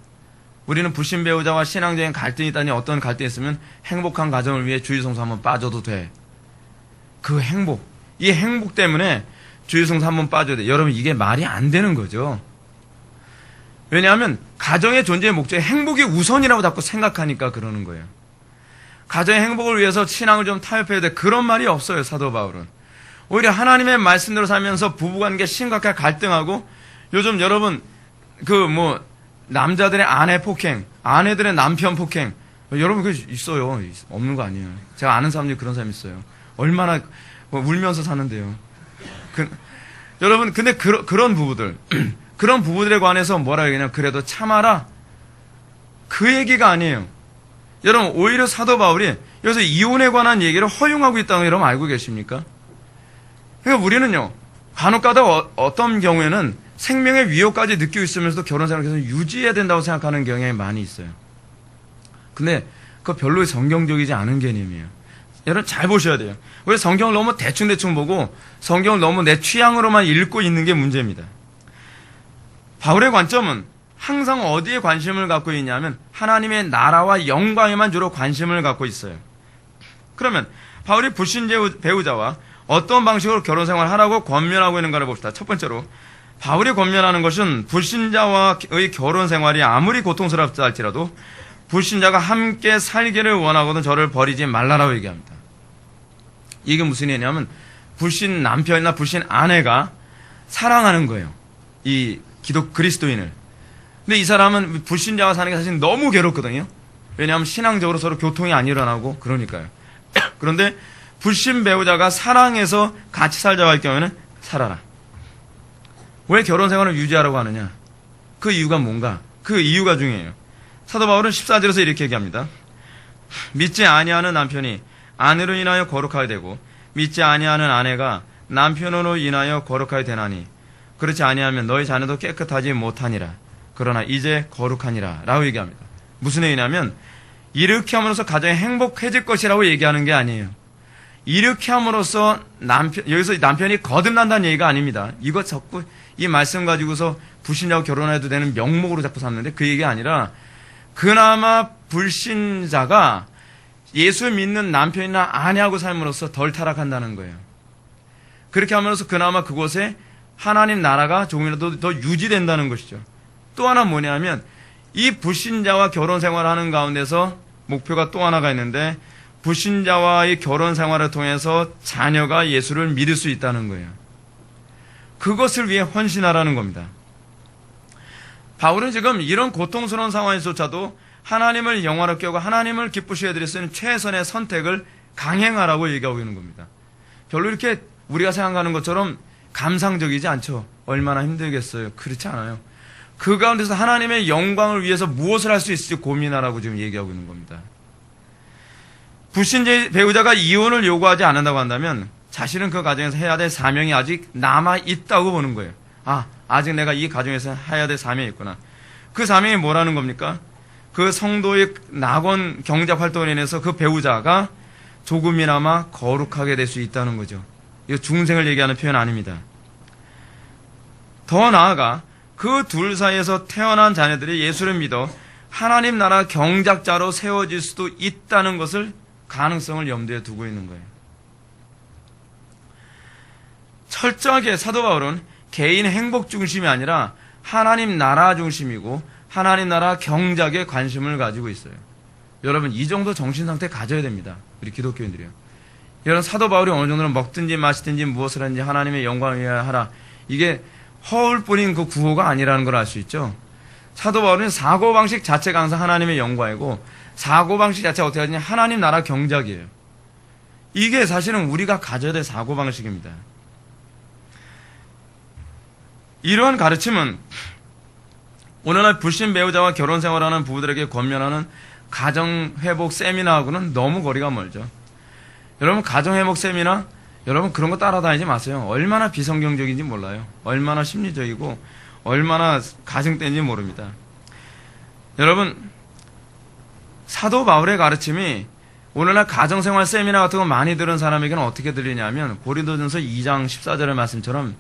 [SPEAKER 1] 우리는 불신 배우자와 신앙적인 갈등이 있다니 어떤 갈등이 있으면 행복한 가정을 위해 주의성수 한번 빠져도 돼. 그 행복, 이 행복 때문에 주의성수 한번 빠져도 돼. 여러분 이게 말이 안 되는 거죠. 왜냐하면 가정의 존재의 목적이 행복이 우선이라고 자꾸 생각하니까 그러는 거예요. 가정의 행복을 위해서 신앙을 좀 타협해야 돼. 그런 말이 없어요. 사도 바울은. 오히려 하나님의 말씀대로 살면서 부부관계 심각하게 갈등하고 요즘 여러분 남자들의 아내 폭행, 아내들의 남편 폭행. 여러분, 그게 있어요. 없는 거 아니에요. 제가 아는 사람들이 그런 사람이 있어요. 얼마나 울면서 사는데요. 여러분, 근데 그런 부부들, 그런 부부들에 관해서 뭐라 그러냐, 그래도 참아라. 그 얘기가 아니에요. 여러분, 오히려 사도 바울이 여기서 이혼에 관한 얘기를 허용하고 있다는 거 여러분 알고 계십니까? 그러니까 우리는요, 간혹가다 어떤 경우에는 생명의 위협까지 느끼고 있으면서도 결혼 생활을 계속 유지해야 된다고 생각하는 경향이 많이 있어요. 근데 그거 별로 성경적이지 않은 개념이에요. 여러분 잘 보셔야 돼요. 왜 성경을 너무 대충대충 보고 성경을 너무 내 취향으로만 읽고 있는 게 문제입니다. 바울의 관점은 항상 어디에 관심을 갖고 있냐면 하나님의 나라와 영광에만 주로 관심을 갖고 있어요. 그러면 바울이 불신 배우자와 어떤 방식으로 결혼 생활을 하라고 권면하고 있는가를 봅시다. 첫 번째로 바울이 권면하는 것은 불신자와의 결혼 생활이 아무리 고통스럽다 할지라도 불신자가 함께 살기를 원하거든 저를 버리지 말라라고 얘기합니다. 이게 무슨 얘기냐면 불신 남편이나 불신 아내가 사랑하는 거예요. 이 그리스도인을. 근데 이 사람은 불신자와 사는 게 사실 너무 괴롭거든요. 왜냐하면 신앙적으로 서로 교통이 안 일어나고 그러니까요. 그런데 불신 배우자가 사랑해서 같이 살자고 할 경우에는 살아라. 왜 결혼 생활을 유지하라고 하느냐? 그 이유가 뭔가? 그 이유가 중요해요. 사도 바울은 14절에서 이렇게 얘기합니다. 믿지 아니하는 남편이 아내로 인하여 거룩하게 되고 믿지 아니하는 아내가 남편으로 인하여 거룩하게 되나니 그렇지 아니하면 너희 자녀도 깨끗하지 못하니라. 그러나 이제 거룩하니라 라고 얘기합니다. 무슨 얘기냐면 이렇게 함으로써 가정이 행복해질 것이라고 얘기하는 게 아니에요. 이렇게 함으로써 여기서 남편이 거듭난다는 얘기가 아닙니다. 이거 자꾸 이 말씀 가지고서 불신자하고 결혼해도 되는 명목으로 자꾸 삼는데 그 얘기가 아니라 그나마 불신자가 예수 믿는 남편이나 아내하고 삶으로써 덜 타락한다는 거예요. 그렇게 함으로써 그나마 그곳에 하나님 나라가 조금이라도 더 유지된다는 것이죠. 또 하나 뭐냐면 이 불신자와 결혼 생활하는 가운데서 목표가 또 하나가 있는데 불신자와의 결혼 생활을 통해서 자녀가 예수를 믿을 수 있다는 거예요. 그것을 위해 헌신하라는 겁니다. 바울은 지금 이런 고통스러운 상황에서조차도 하나님을 영화롭게 하고 하나님을 기쁘시게 해드릴 수 있는 최선의 선택을 강행하라고 얘기하고 있는 겁니다. 별로 이렇게 우리가 생각하는 것처럼 감상적이지 않죠. 얼마나 힘들겠어요. 그렇지 않아요. 그 가운데서 하나님의 영광을 위해서 무엇을 할 수 있을지 고민하라고 지금 얘기하고 있는 겁니다. 불신자 배우자가 이혼을 요구하지 않는다고 한다면 자신은 그 가정에서 해야 될 사명이 아직 남아있다고 보는 거예요. 아직 내가 이 가정에서 해야 될 사명이 있구나. 그 사명이 뭐라는 겁니까? 그 성도의 낙원 경작 활동을 인해서 그 배우자가 조금이나마 거룩하게 될 수 있다는 거죠. 이거 중생을 얘기하는 표현 아닙니다. 더 나아가 그 둘 사이에서 태어난 자녀들이 예수를 믿어 하나님 나라 경작자로 세워질 수도 있다는 것을 가능성을 염두에 두고 있는 거예요. 철저하게 사도 바울은 개인 행복 중심이 아니라 하나님 나라 중심이고 하나님 나라 경작에 관심을 가지고 있어요. 여러분 이 정도 정신 상태 가져야 됩니다. 우리 기독교인들이요. 여러분 사도 바울이 어느 정도는 먹든지 마시든지 무엇을 하든지 하나님의 영광을 위하여 하라. 이게 허울뿐인 그 구호가 아니라는 걸 알 수 있죠. 사도 바울은 사고방식 자체가 항상 하나님의 영광이고 사고방식 자체가 어떻게 하느냐 하나님 나라 경작이에요. 이게 사실은 우리가 가져야 될 사고방식입니다. 이러한 가르침은 오늘날 불신 배우자와 결혼 생활하는 부부들에게 권면하는 가정회복 세미나하고는 너무 거리가 멀죠. 여러분 가정회복 세미나 여러분 그런 거 따라다니지 마세요. 얼마나 비성경적인지 몰라요. 얼마나 심리적이고 얼마나 가정된지 모릅니다. 여러분 사도 바울의 가르침이 오늘날 가정생활 세미나 같은 거 많이 들은 사람에게는 어떻게 들리냐면 고린도전서 2장 14절의 말씀처럼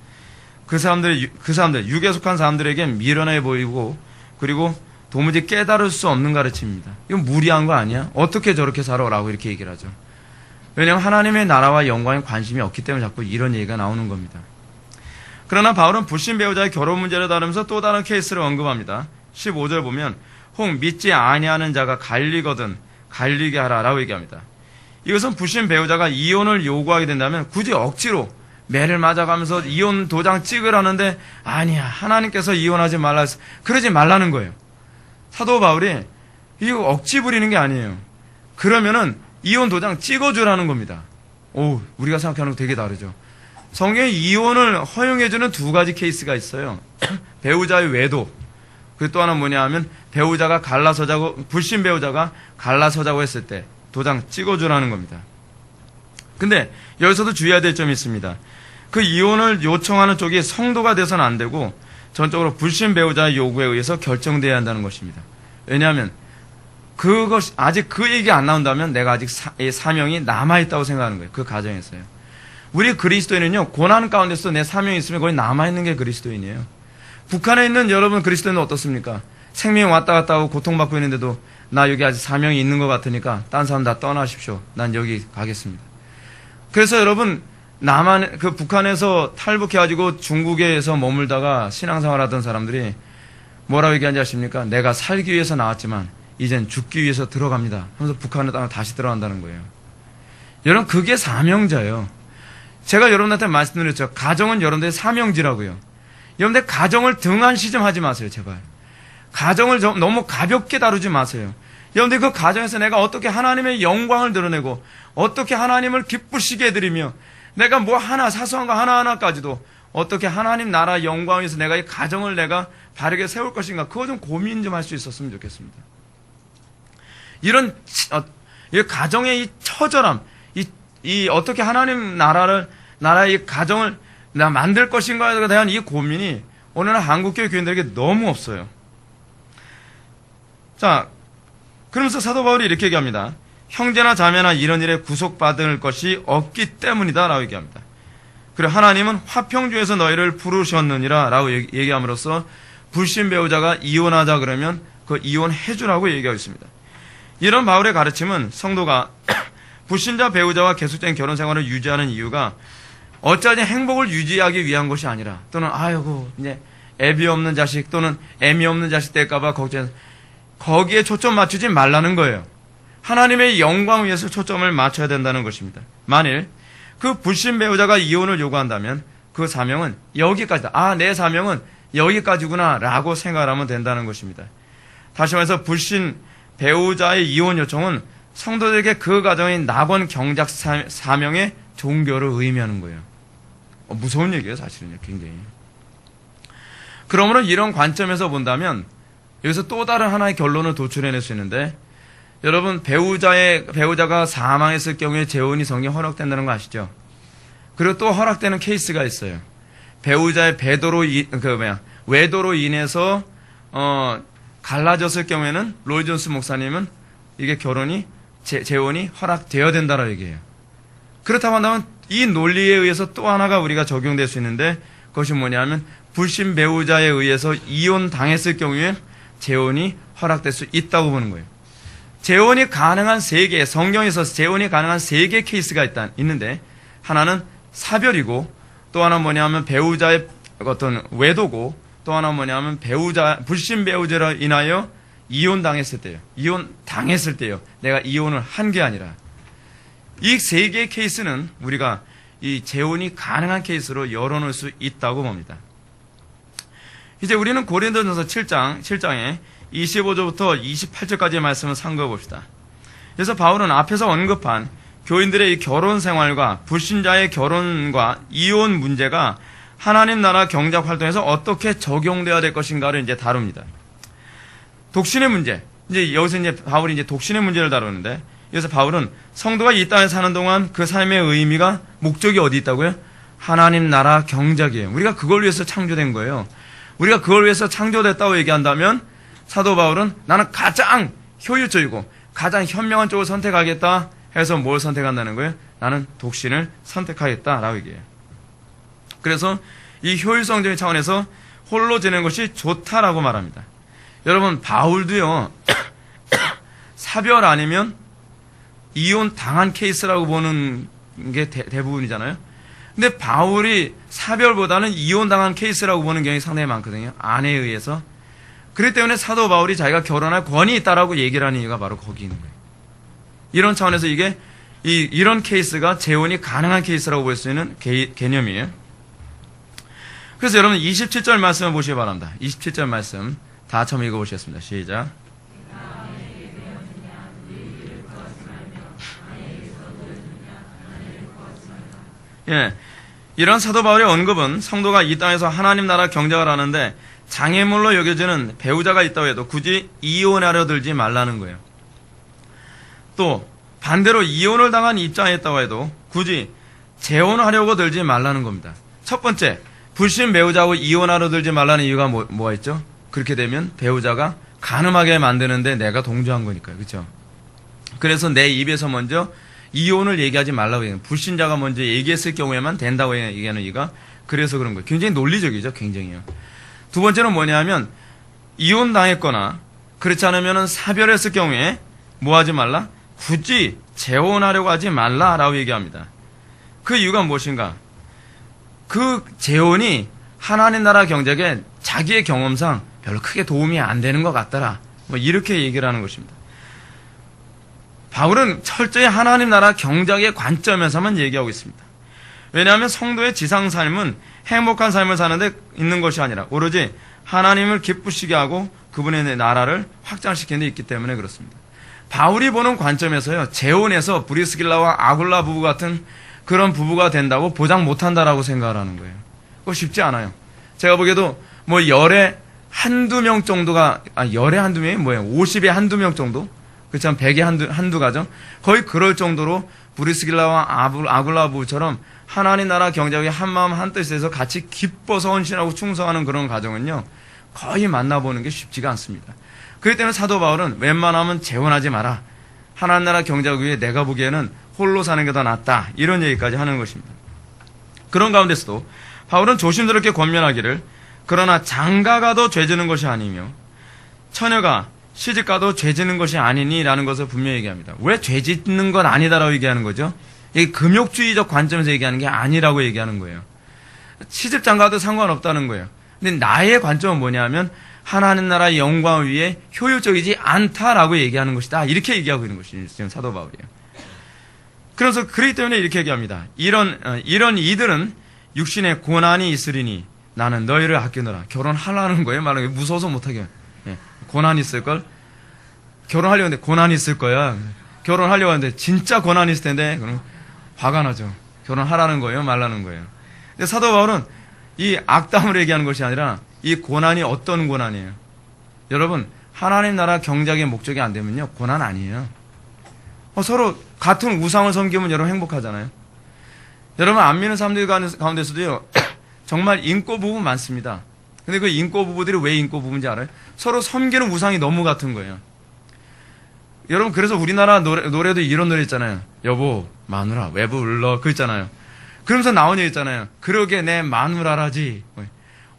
[SPEAKER 1] 그 사람들 육에 속한 사람들에게 미련해 보이고 그리고 도무지 깨달을 수 없는 가르침입니다. 이건 무리한 거 아니야? 어떻게 저렇게 살아라고 이렇게 얘기를 하죠. 왜냐하면 하나님의 나라와 영광에 관심이 없기 때문에 자꾸 이런 얘기가 나오는 겁니다. 그러나 바울은 불신 배우자의 결혼 문제를 다루면서 또 다른 케이스를 언급합니다. 15절 보면 혹 믿지 아니하는 자가 갈리거든 갈리게 하라라고 얘기합니다. 이것은 불신 배우자가 이혼을 요구하게 된다면 굳이 억지로 매를 맞아가면서 이혼 도장 찍으라는데 아니야 하나님께서 이혼하지 말라 그러지 말라는 거예요. 사도 바울이 이거 억지 부리는 게 아니에요. 그러면은 이혼 도장 찍어주라는 겁니다. 오, 우리가 생각하는 거 되게 다르죠. 성경에 이혼을 허용해주는 두 가지 케이스가 있어요. 배우자의 외도. 그리고 또 하나 뭐냐 하면 배우자가 갈라서자고, 불신 배우자가 갈라서자고 했을 때 도장 찍어주라는 겁니다. 근데 여기서도 주의해야 될 점이 있습니다. 그 이혼을 요청하는 쪽이 성도가 돼서는 안 되고 전적으로 불신 배우자의 요구에 의해서 결정돼야 한다는 것입니다. 왜냐하면 그것 아직 그 얘기 안 나온다면 내가 아직 사명이 남아있다고 생각하는 거예요. 그 가정에서요. 우리 그리스도인은요, 고난 가운데서 내 사명이 있으면 거기 남아있는 게 그리스도인이에요. 북한에 있는 여러분 그리스도인은 어떻습니까? 생명이 왔다 갔다 하고 고통받고 있는데도 나 여기 아직 사명이 있는 것 같으니까 딴 사람 다 떠나십시오. 난 여기 가겠습니다. 그래서 여러분 그 북한에서 탈북해가지고 중국에서 머물다가 신앙생활 하던 사람들이 뭐라고 얘기하는지 아십니까? 내가 살기 위해서 나왔지만 이젠 죽기 위해서 들어갑니다 하면서 북한에 다시 들어간다는 거예요. 여러분 그게 사명자예요. 제가 여러분한테 말씀드렸죠. 가정은 여러분들의 사명지라고요. 여러분들 가정을 등한시 좀 하지 마세요. 제발. 가정을 너무 가볍게 다루지 마세요. 여러분들 그 가정에서 내가 어떻게 하나님의 영광을 드러내고 어떻게 하나님을 기쁘시게 해드리며 내가 뭐 하나 사소한 거 하나하나까지도 어떻게 하나님 나라 영광을 위해서 내가 이 가정을 내가 바르게 세울 것인가 그거 좀 고민 좀 할 수 있었으면 좋겠습니다. 이 가정의 이 처절함, 이 어떻게 하나님 나라의 이 가정을 나 만들 것인가에 대한 이 고민이 오늘날 한국교회 교인들에게 너무 없어요. 자, 그러면서 사도 바울이 이렇게 얘기합니다. 형제나 자매나 이런 일에 구속받을 것이 없기 때문이다 라고 얘기합니다. 그리고 하나님은 화평주에서 너희를 부르셨느니라 라고 얘기함으로써 불신 배우자가 이혼하자 그러면 그 이혼해주라고 얘기하고 있습니다. 이런 바울의 가르침은 성도가 불신자 배우자와 계속적인 결혼 생활을 유지하는 이유가 어쩌지 행복을 유지하기 위한 것이 아니라 또는 아이고 이제 애비 없는 자식 또는 애미 없는 자식 될까봐 걱정해서 거기에 초점 맞추지 말라는 거예요. 하나님의 영광 위해서 초점을 맞춰야 된다는 것입니다. 만일 그 불신 배우자가 이혼을 요구한다면 그 사명은 여기까지다. 아, 내 사명은 여기까지구나 라고 생각하면 된다는 것입니다. 다시 말해서 불신 배우자의 이혼 요청은 성도들에게 그 가정의 낙원 경작 사명의 종교를 의미하는 거예요. 무서운 얘기예요, 사실은요, 굉장히. 그러므로 이런 관점에서 본다면 여기서 또 다른 하나의 결론을 도출해낼 수 있는데 여러분 배우자가 사망했을 경우에 재혼이 성경에 허락된다는 거 아시죠? 그리고 또 허락되는 케이스가 있어요. 배우자의 외도로 인해서 갈라졌을 경우에는 로이 존스 목사님은 이게 재혼이 허락되어야 된다라고 얘기해요. 그렇다고 한다면 이 논리에 의해서 또 하나가 우리가 적용될 수 있는데 그것이 뭐냐면 불신 배우자에 의해서 이혼 당했을 경우에 재혼이 허락될 수 있다고 보는 거예요. 재혼이 가능한 성경에서 재혼이 가능한 3개 케이스가 있는데 하나는 사별이고 또 하나는 뭐냐면 배우자의 어떤 외도고 또 하나는 뭐냐면 불신 배우자로 인하여 이혼 당했을 때요. 내가 이혼을 한 게 아니라 이 3개의 케이스는 우리가 이 재혼이 가능한 케이스로 열어놓을 수 있다고 봅니다. 이제 우리는 고린도전서 7장에 25절부터 28절까지의 말씀을 상고해 봅시다. 그래서 바울은 앞에서 언급한 교인들의 이 결혼 생활과 불신자의 결혼과 이혼 문제가 하나님 나라 경작 활동에서 어떻게 적용되어야 될 것인가를 이제 다룹니다. 독신의 문제. 여기서 바울이 이제 독신의 문제를 다루는데, 그래서 바울은 성도가 이 땅에 사는 동안 그 삶의 의미가, 목적이 어디 있다고요? 하나님 나라 경작이에요. 우리가 그걸 위해서 창조된 거예요. 우리가 그걸 위해서 창조됐다고 얘기한다면, 사도 바울은 나는 가장 효율적이고, 가장 현명한 쪽을 선택하겠다 해서 뭘 선택한다는 거예요? 나는 독신을 선택하겠다라고 얘기해요. 그래서 이 효율성적인 차원에서 홀로 지내는 것이 좋다라고 말합니다. 여러분, 바울도요, 사별 아니면 이혼 당한 케이스라고 보는 게 대부분이잖아요. 근데 바울이 사별보다는 이혼 당한 케이스라고 보는 경우가 상당히 많거든요. 아내에 의해서. 그렇기 때문에 사도 바울이 자기가 결혼할 권위 있다라고 얘기를 하는 이유가 바로 거기 있는 거예요. 이런 차원에서 이런 케이스가 재혼이 가능한 케이스라고 볼 수 있는 개념이에요. 그래서 여러분 27절 말씀을 보시기 바랍니다. 27절 말씀 다 처음 읽어보시겠습니다. 시작. 예. 이런 사도 바울의 언급은 성도가 이 땅에서 하나님 나라 경작을 하는데 장애물로 여겨지는 배우자가 있다고 해도 굳이 이혼하려 들지 말라는 거예요. 또 반대로 이혼을 당한 입장에 있다고 해도 굳이 재혼하려고 들지 말라는 겁니다. 첫 번째, 불신 배우자하고 이혼하려 들지 말라는 이유가 뭐가 있죠? 그렇게 되면 배우자가 간음하게 만드는데 내가 동조한 거니까요. 그렇죠? 그래서 내 입에서 먼저 이혼을 얘기하지 말라고 해요. 불신자가 먼저 얘기했을 경우에만 된다고 얘기하는 이유가 그래서 그런 거예요. 굉장히 논리적이죠. 굉장히요. 두 번째는 뭐냐면 이혼 당했거나 그렇지 않으면 사별했을 경우에 뭐 하지 말라? 굳이 재혼하려고 하지 말라라고 얘기합니다. 그 이유가 무엇인가? 그 재혼이 하나님 나라 경작에 자기의 경험상 별로 크게 도움이 안 되는 것 같더라. 뭐 이렇게 얘기를 하는 것입니다. 바울은 철저히 하나님 나라 경작의 관점에서만 얘기하고 있습니다. 왜냐하면 성도의 지상 삶은 행복한 삶을 사는데 있는 것이 아니라 오로지 하나님을 기쁘시게 하고 그분의 나라를 확장시키는 데 있기 때문에 그렇습니다. 바울이 보는 관점에서요, 재혼해서 브리스길라와 아굴라 부부 같은 그런 부부가 된다고 보장 못한다라고 생각을 하는 거예요. 그거 쉽지 않아요. 제가 보기에도 뭐 열에 한두 명 정도가, 열에 한두 명이 뭐예요? 50에 한두 명 정도? 그렇죠. 100에 한두 가정? 거의 그럴 정도로 브리스길라와 아굴라 부부처럼 하나님 나라 경작에 한마음 한뜻에서 같이 기뻐서 헌신하고 충성하는 그런 가정은요, 거의 만나보는 게 쉽지가 않습니다. 그렇기 때문에 사도 바울은 웬만하면 재혼하지 마라. 하나님 나라 경작 위에 내가 보기에는 홀로 사는 게 더 낫다. 이런 얘기까지 하는 것입니다. 그런 가운데서도 바울은 조심스럽게 권면하기를 그러나 장가가도 죄지는 것이 아니며 처녀가 시집가도 죄지는 것이 아니니라는 것을 분명히 얘기합니다. 왜 죄짓는 건 아니다라고 얘기하는 거죠? 이게 금욕주의적 관점에서 얘기하는 게 아니라고 얘기하는 거예요. 시집장가도 상관없다는 거예요. 근데 나의 관점은 뭐냐면 하나님 나라의 영광을 위해 효율적이지 않다라고 얘기하는 것이다. 이렇게 얘기하고 있는 것이 지금 사도 바울이에요. 그래서 그렇기 때문에 이렇게 얘기합니다. 이런 이들은 육신에 고난이 있으리니 나는 너희를 아끼노라. 결혼하려는 거예요. 말하는 게 무서워서 못하게. 예. 고난이 있을걸? 결혼하려고 하는데 고난이 있을 거야. 결혼하려고 하는데 진짜 고난이 있을 텐데 그럼 화가 나죠. 결혼하라는 거예요? 말라는 거예요. 근데 사도 바울은 이 악담을 얘기하는 것이 아니라 이 고난이 어떤 고난이에요? 여러분, 하나님 나라 경작의 목적이 안 되면요, 고난 아니에요. 서로 같은 우상을 섬기면 여러분 행복하잖아요. 여러분, 안 믿는 사람들 가운데서도요, 정말 인꼬 부부 많습니다. 근데 그 인꼬 부부들이 왜 인꼬 부부인지 알아요? 서로 섬기는 우상이 너무 같은 거예요. 여러분, 그래서 우리나라 노래도 이런 노래 있잖아요. 여보, 마누라, 왜 불러? 그 있잖아요. 그러면서 나온 얘기 있잖아요. 그러게 내 마누라라지.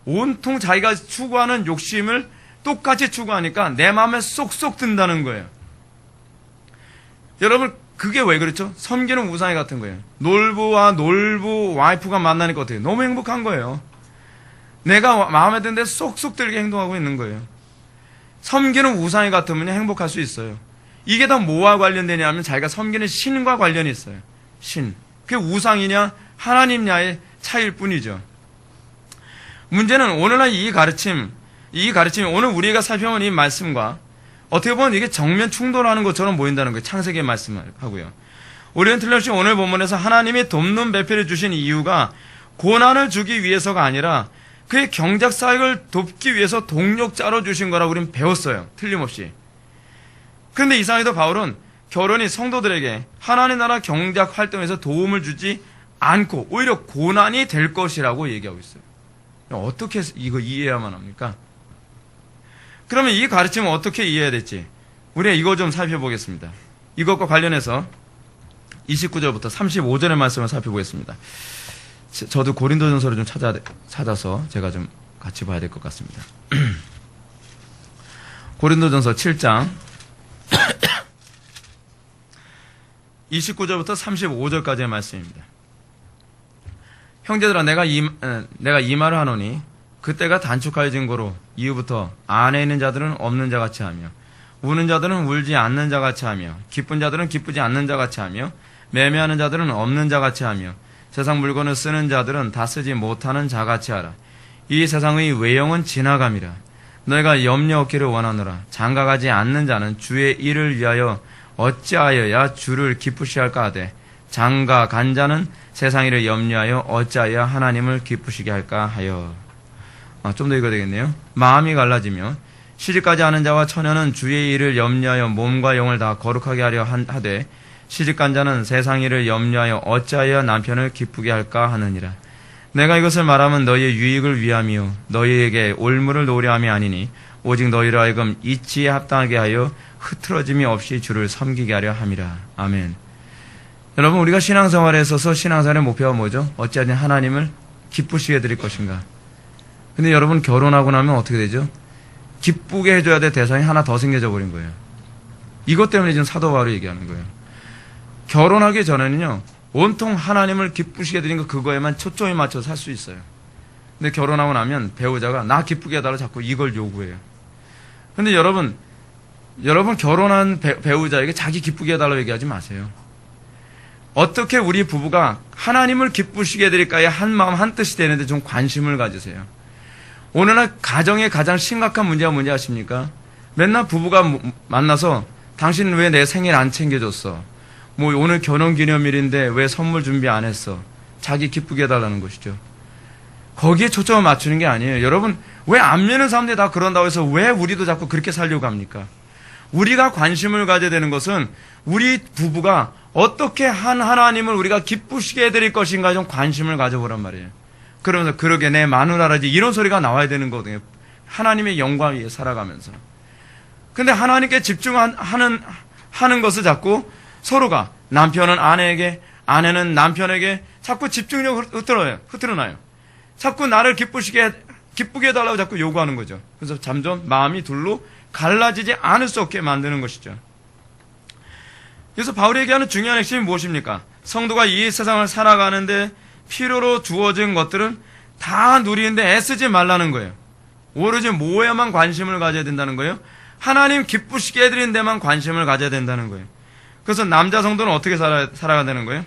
[SPEAKER 1] 온통 자기가 추구하는 욕심을 똑같이 추구하니까 내 마음에 쏙쏙 든다는 거예요. 여러분, 그게 왜 그렇죠? 섬기는 우상이 같은 거예요. 놀부와 놀부 와이프가 만나니까 어때요? 너무 행복한 거예요. 내가 마음에 드는데 쏙쏙 들게 행동하고 있는 거예요. 섬기는 우상이 같으면 행복할 수 있어요. 이게 다 뭐와 관련되냐면 자기가 섬기는 신과 관련이 있어요. 신. 그게 우상이냐 하나님냐의 차이일 뿐이죠. 문제는 오늘날 이 가르침이 오늘 우리가 살펴본 이 말씀과 어떻게 보면 이게 정면 충돌하는 것처럼 보인다는 거예요. 창세기의 말씀하고요. 우리는 틀림없이 오늘 본문에서 하나님이 돕는 배필을 주신 이유가 고난을 주기 위해서가 아니라 그의 경작 사역을 돕기 위해서 동력자로 주신 거라고 우리는 배웠어요. 틀림없이. 그런데 이상하게도 바울은 결혼이 성도들에게 하나님 나라 경작 활동에서 도움을 주지 않고 오히려 고난이 될 것이라고 얘기하고 있어요. 어떻게 이거 이해해야만 합니까? 그러면 이 가르침을 어떻게 이해해야 될지 우리가 이거 좀 살펴보겠습니다. 이것과 관련해서 29절부터 35절의 말씀을 살펴보겠습니다. 저도 고린도전서를 좀 찾아서 제가 좀 같이 봐야 될 것 같습니다. 고린도전서 7장 29절부터 35절까지의 말씀입니다. 형제들아 내가 이 말을 하노니 그때가 단축하여진 거로 이후부터 안에 있는 자들은 없는 자같이 하며 우는 자들은 울지 않는 자같이 하며 기쁜 자들은 기쁘지 않는 자같이 하며 매매하는 자들은 없는 자같이 하며 세상 물건을 쓰는 자들은 다 쓰지 못하는 자같이 하라. 이 세상의 외형은 지나감이라. 너희가 염려 없기를 원하노라. 장가가지 않는 자는 주의 일을 위하여 어찌하여야 주를 기쁘시할까 하되 장가 간 자는 세상 일을 염려하여 어찌하여 하나님을 기쁘시게 할까 하여. 좀 더 읽어야 되겠네요. 마음이 갈라지며 시집가지 않은 자와 처녀는 주의 일을 염려하여 몸과 영을 다 거룩하게 하려 하되 시집간 자는 세상 일을 염려하여 어찌하여 남편을 기쁘게 할까 하느니라. 내가 이것을 말하면 너희의 유익을 위함이요 너희에게 올무를 놓으려 함이 아니니 오직 너희로 하여금 이치에 합당하게 하여 흐트러짐이 없이 주를 섬기게 하려 함이라. 아멘. 여러분, 우리가 신앙생활에 있어서 신앙생활의 목표가 뭐죠? 어찌하든 하나님을 기쁘시게 해드릴 것인가. 근데 여러분, 결혼하고 나면 어떻게 되죠? 기쁘게 해줘야 될 대상이 하나 더 생겨져 버린 거예요. 이것 때문에 지금 사도 바울이 얘기하는 거예요. 결혼하기 전에는요, 온통 하나님을 기쁘시게 해드린 거 그거에만 초점이 맞춰서 살 수 있어요. 근데 결혼하고 나면 배우자가 나 기쁘게 해달라고 자꾸 이걸 요구해요. 근데 여러분 결혼한 배우자에게 자기 기쁘게 해달라고 얘기하지 마세요. 어떻게 우리 부부가 하나님을 기쁘시게 해드릴까에 한 마음 한 뜻이 되는데 좀 관심을 가지세요. 오늘날 가정의 가장 심각한 문제가 뭔지 아십니까? 맨날 부부가 만나서 당신 왜 내 생일 안 챙겨줬어? 뭐 오늘 결혼기념일인데 왜 선물 준비 안 했어? 자기 기쁘게 해달라는 것이죠. 거기에 초점을 맞추는 게 아니에요. 여러분, 왜 안 믿는 사람들이 다 그런다고 해서 왜 우리도 자꾸 그렇게 살려고 합니까? 우리가 관심을 가져야 되는 것은 우리 부부가 어떻게 하나님을 우리가 기쁘시게 해드릴 것인가 좀 관심을 가져보란 말이에요. 그러면서 그러게 내 마누라라지 이런 소리가 나와야 되는 거거든요. 하나님의 영광 위에 살아가면서. 근데 하나님께 집중하는 것을 자꾸 서로가 남편은 아내에게, 아내는 남편에게 자꾸 집중력을 흐트러나요. 자꾸 나를 기쁘게 해달라고 자꾸 요구하는 거죠. 그래서 점점 마음이 둘로 갈라지지 않을 수 없게 만드는 것이죠. 그래서 바울이 얘기하는 중요한 핵심이 무엇입니까? 성도가 이 세상을 살아가는데 필요로 주어진 것들은 다 누리는데 애쓰지 말라는 거예요. 오로지 뭐에만 관심을 가져야 된다는 거예요? 하나님 기쁘시게 해드리는 데만 관심을 가져야 된다는 거예요. 그래서 남자 성도는 어떻게 살아가야 되는 거예요?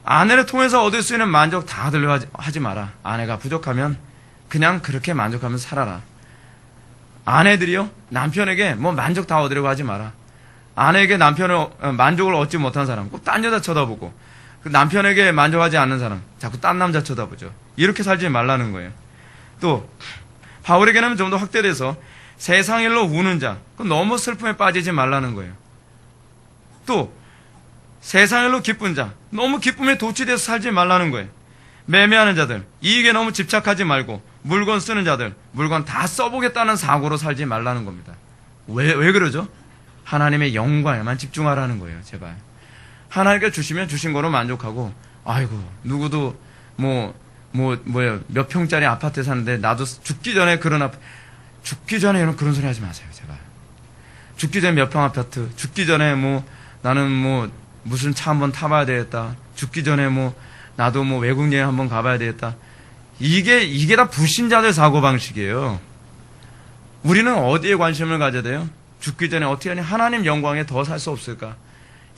[SPEAKER 1] 아내를 통해서 얻을 수 있는 만족 다 하려고 하지 마라. 아내가 부족하면 그냥 그렇게 만족하면서 살아라. 아내들이요, 남편에게 뭐 만족 다 얻으려고 하지 마라. 아내에게 만족을 얻지 못한 사람 꼭 딴 여자 쳐다보고, 그 남편에게 만족하지 않는 사람 자꾸 딴 남자 쳐다보죠. 이렇게 살지 말라는 거예요. 또 바울에게는 좀 더 확대돼서 세상 일로 우는 자, 너무 슬픔에 빠지지 말라는 거예요. 또 세상 일로 기쁜 자, 너무 기쁨에 도취돼서 살지 말라는 거예요. 매매하는 자들, 이익에 너무 집착하지 말고 물건 쓰는 자들, 물건 다 써보겠다는 사고로 살지 말라는 겁니다. 왜 그러죠? 하나님의 영광에만 집중하라는 거예요. 제발. 하나님께 주시면 주신 거로 만족하고, 아이고 누구도 몇 평짜리 아파트에 사는데 나도 죽기 전에 죽기 전에 이런 그런 소리 하지 마세요. 제발. 죽기 전에 몇 평 아파트, 죽기 전에 나는 무슨 차 한번 타봐야 되겠다. 죽기 전에 나도 외국 여행 한번 가봐야 되겠다. 이게 다 불신자들 사고방식이에요. 우리는 어디에 관심을 가져야 돼요? 죽기 전에 어떻게 하니 하나님 영광에 더 살 수 없을까?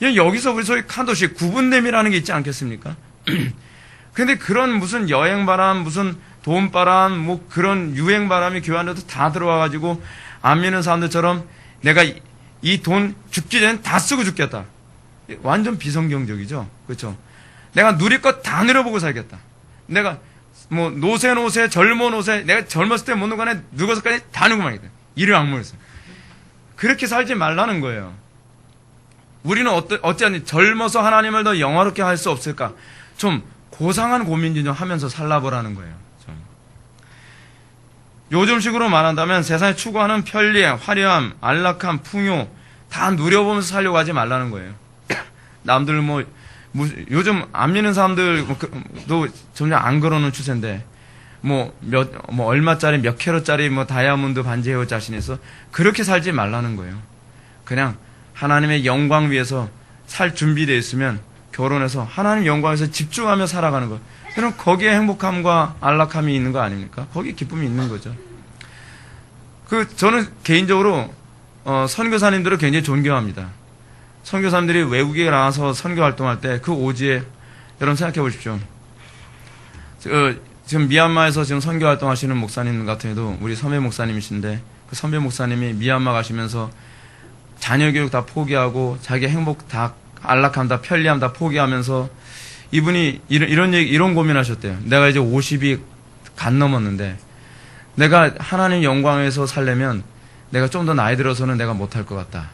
[SPEAKER 1] 여기서 우리 소위 칸도시 구분됨이라는 게 있지 않겠습니까? 근데 그런 무슨 여행바람, 무슨 돈바람, 그런 유행바람이 교회 안에도 다 들어와가지고 안 믿는 사람들처럼 내가 이 돈 죽기 전에 다 쓰고 죽겠다. 완전 비성경적이죠. 그렇죠? 내가 누릴 것 다 누려보고 살겠다. 내가 노세 젊은 노세 내가 젊었을 때 못 누가네 늙어서까지 다 누구만이다. 이를 악물어서 그렇게 살지 말라는 거예요. 우리는 어찌하니 젊어서 하나님을 더 영화롭게 할 수 없을까? 좀 고상한 고민 좀 하면서 살라보라는 거예요. 요즘식으로 말한다면 세상에 추구하는 편리, 화려함, 안락함, 풍요 다 누려보면서 살려고 하지 말라는 거예요. 남들 요즘 안 믿는 사람들도 점점 안 그러는 추세인데 얼마짜리 몇 캐럿짜리 다이아몬드 반지 해올 자신이 있어 그렇게 살지 말라는 거예요. 그냥 하나님의 영광 위에서 살 준비되어 있으면 결혼해서 하나님 영광에서 집중하며 살아가는 것. 그럼 거기에 행복함과 안락함이 있는 거 아닙니까? 거기에 기쁨이 있는 거죠. 저는 개인적으로 선교사님들을 굉장히 존경합니다. 선교사님들이 외국에 나와서 선교 활동할 때 그 오지에 여러분 생각해 보십시오. 지금 미얀마에서 지금 선교 활동하시는 목사님 같은 경우도 우리 선배 목사님이신데 그 선배 목사님이 미얀마 가시면서 자녀 교육 다 포기하고 자기 행복 다 안락함 다 편리함 다 포기하면서 이분이 이런 고민하셨대요. 내가 이제 50이 간 넘었는데 내가 하나님 영광에서 살려면 내가 좀 더 나이 들어서는 내가 못할 것 같다.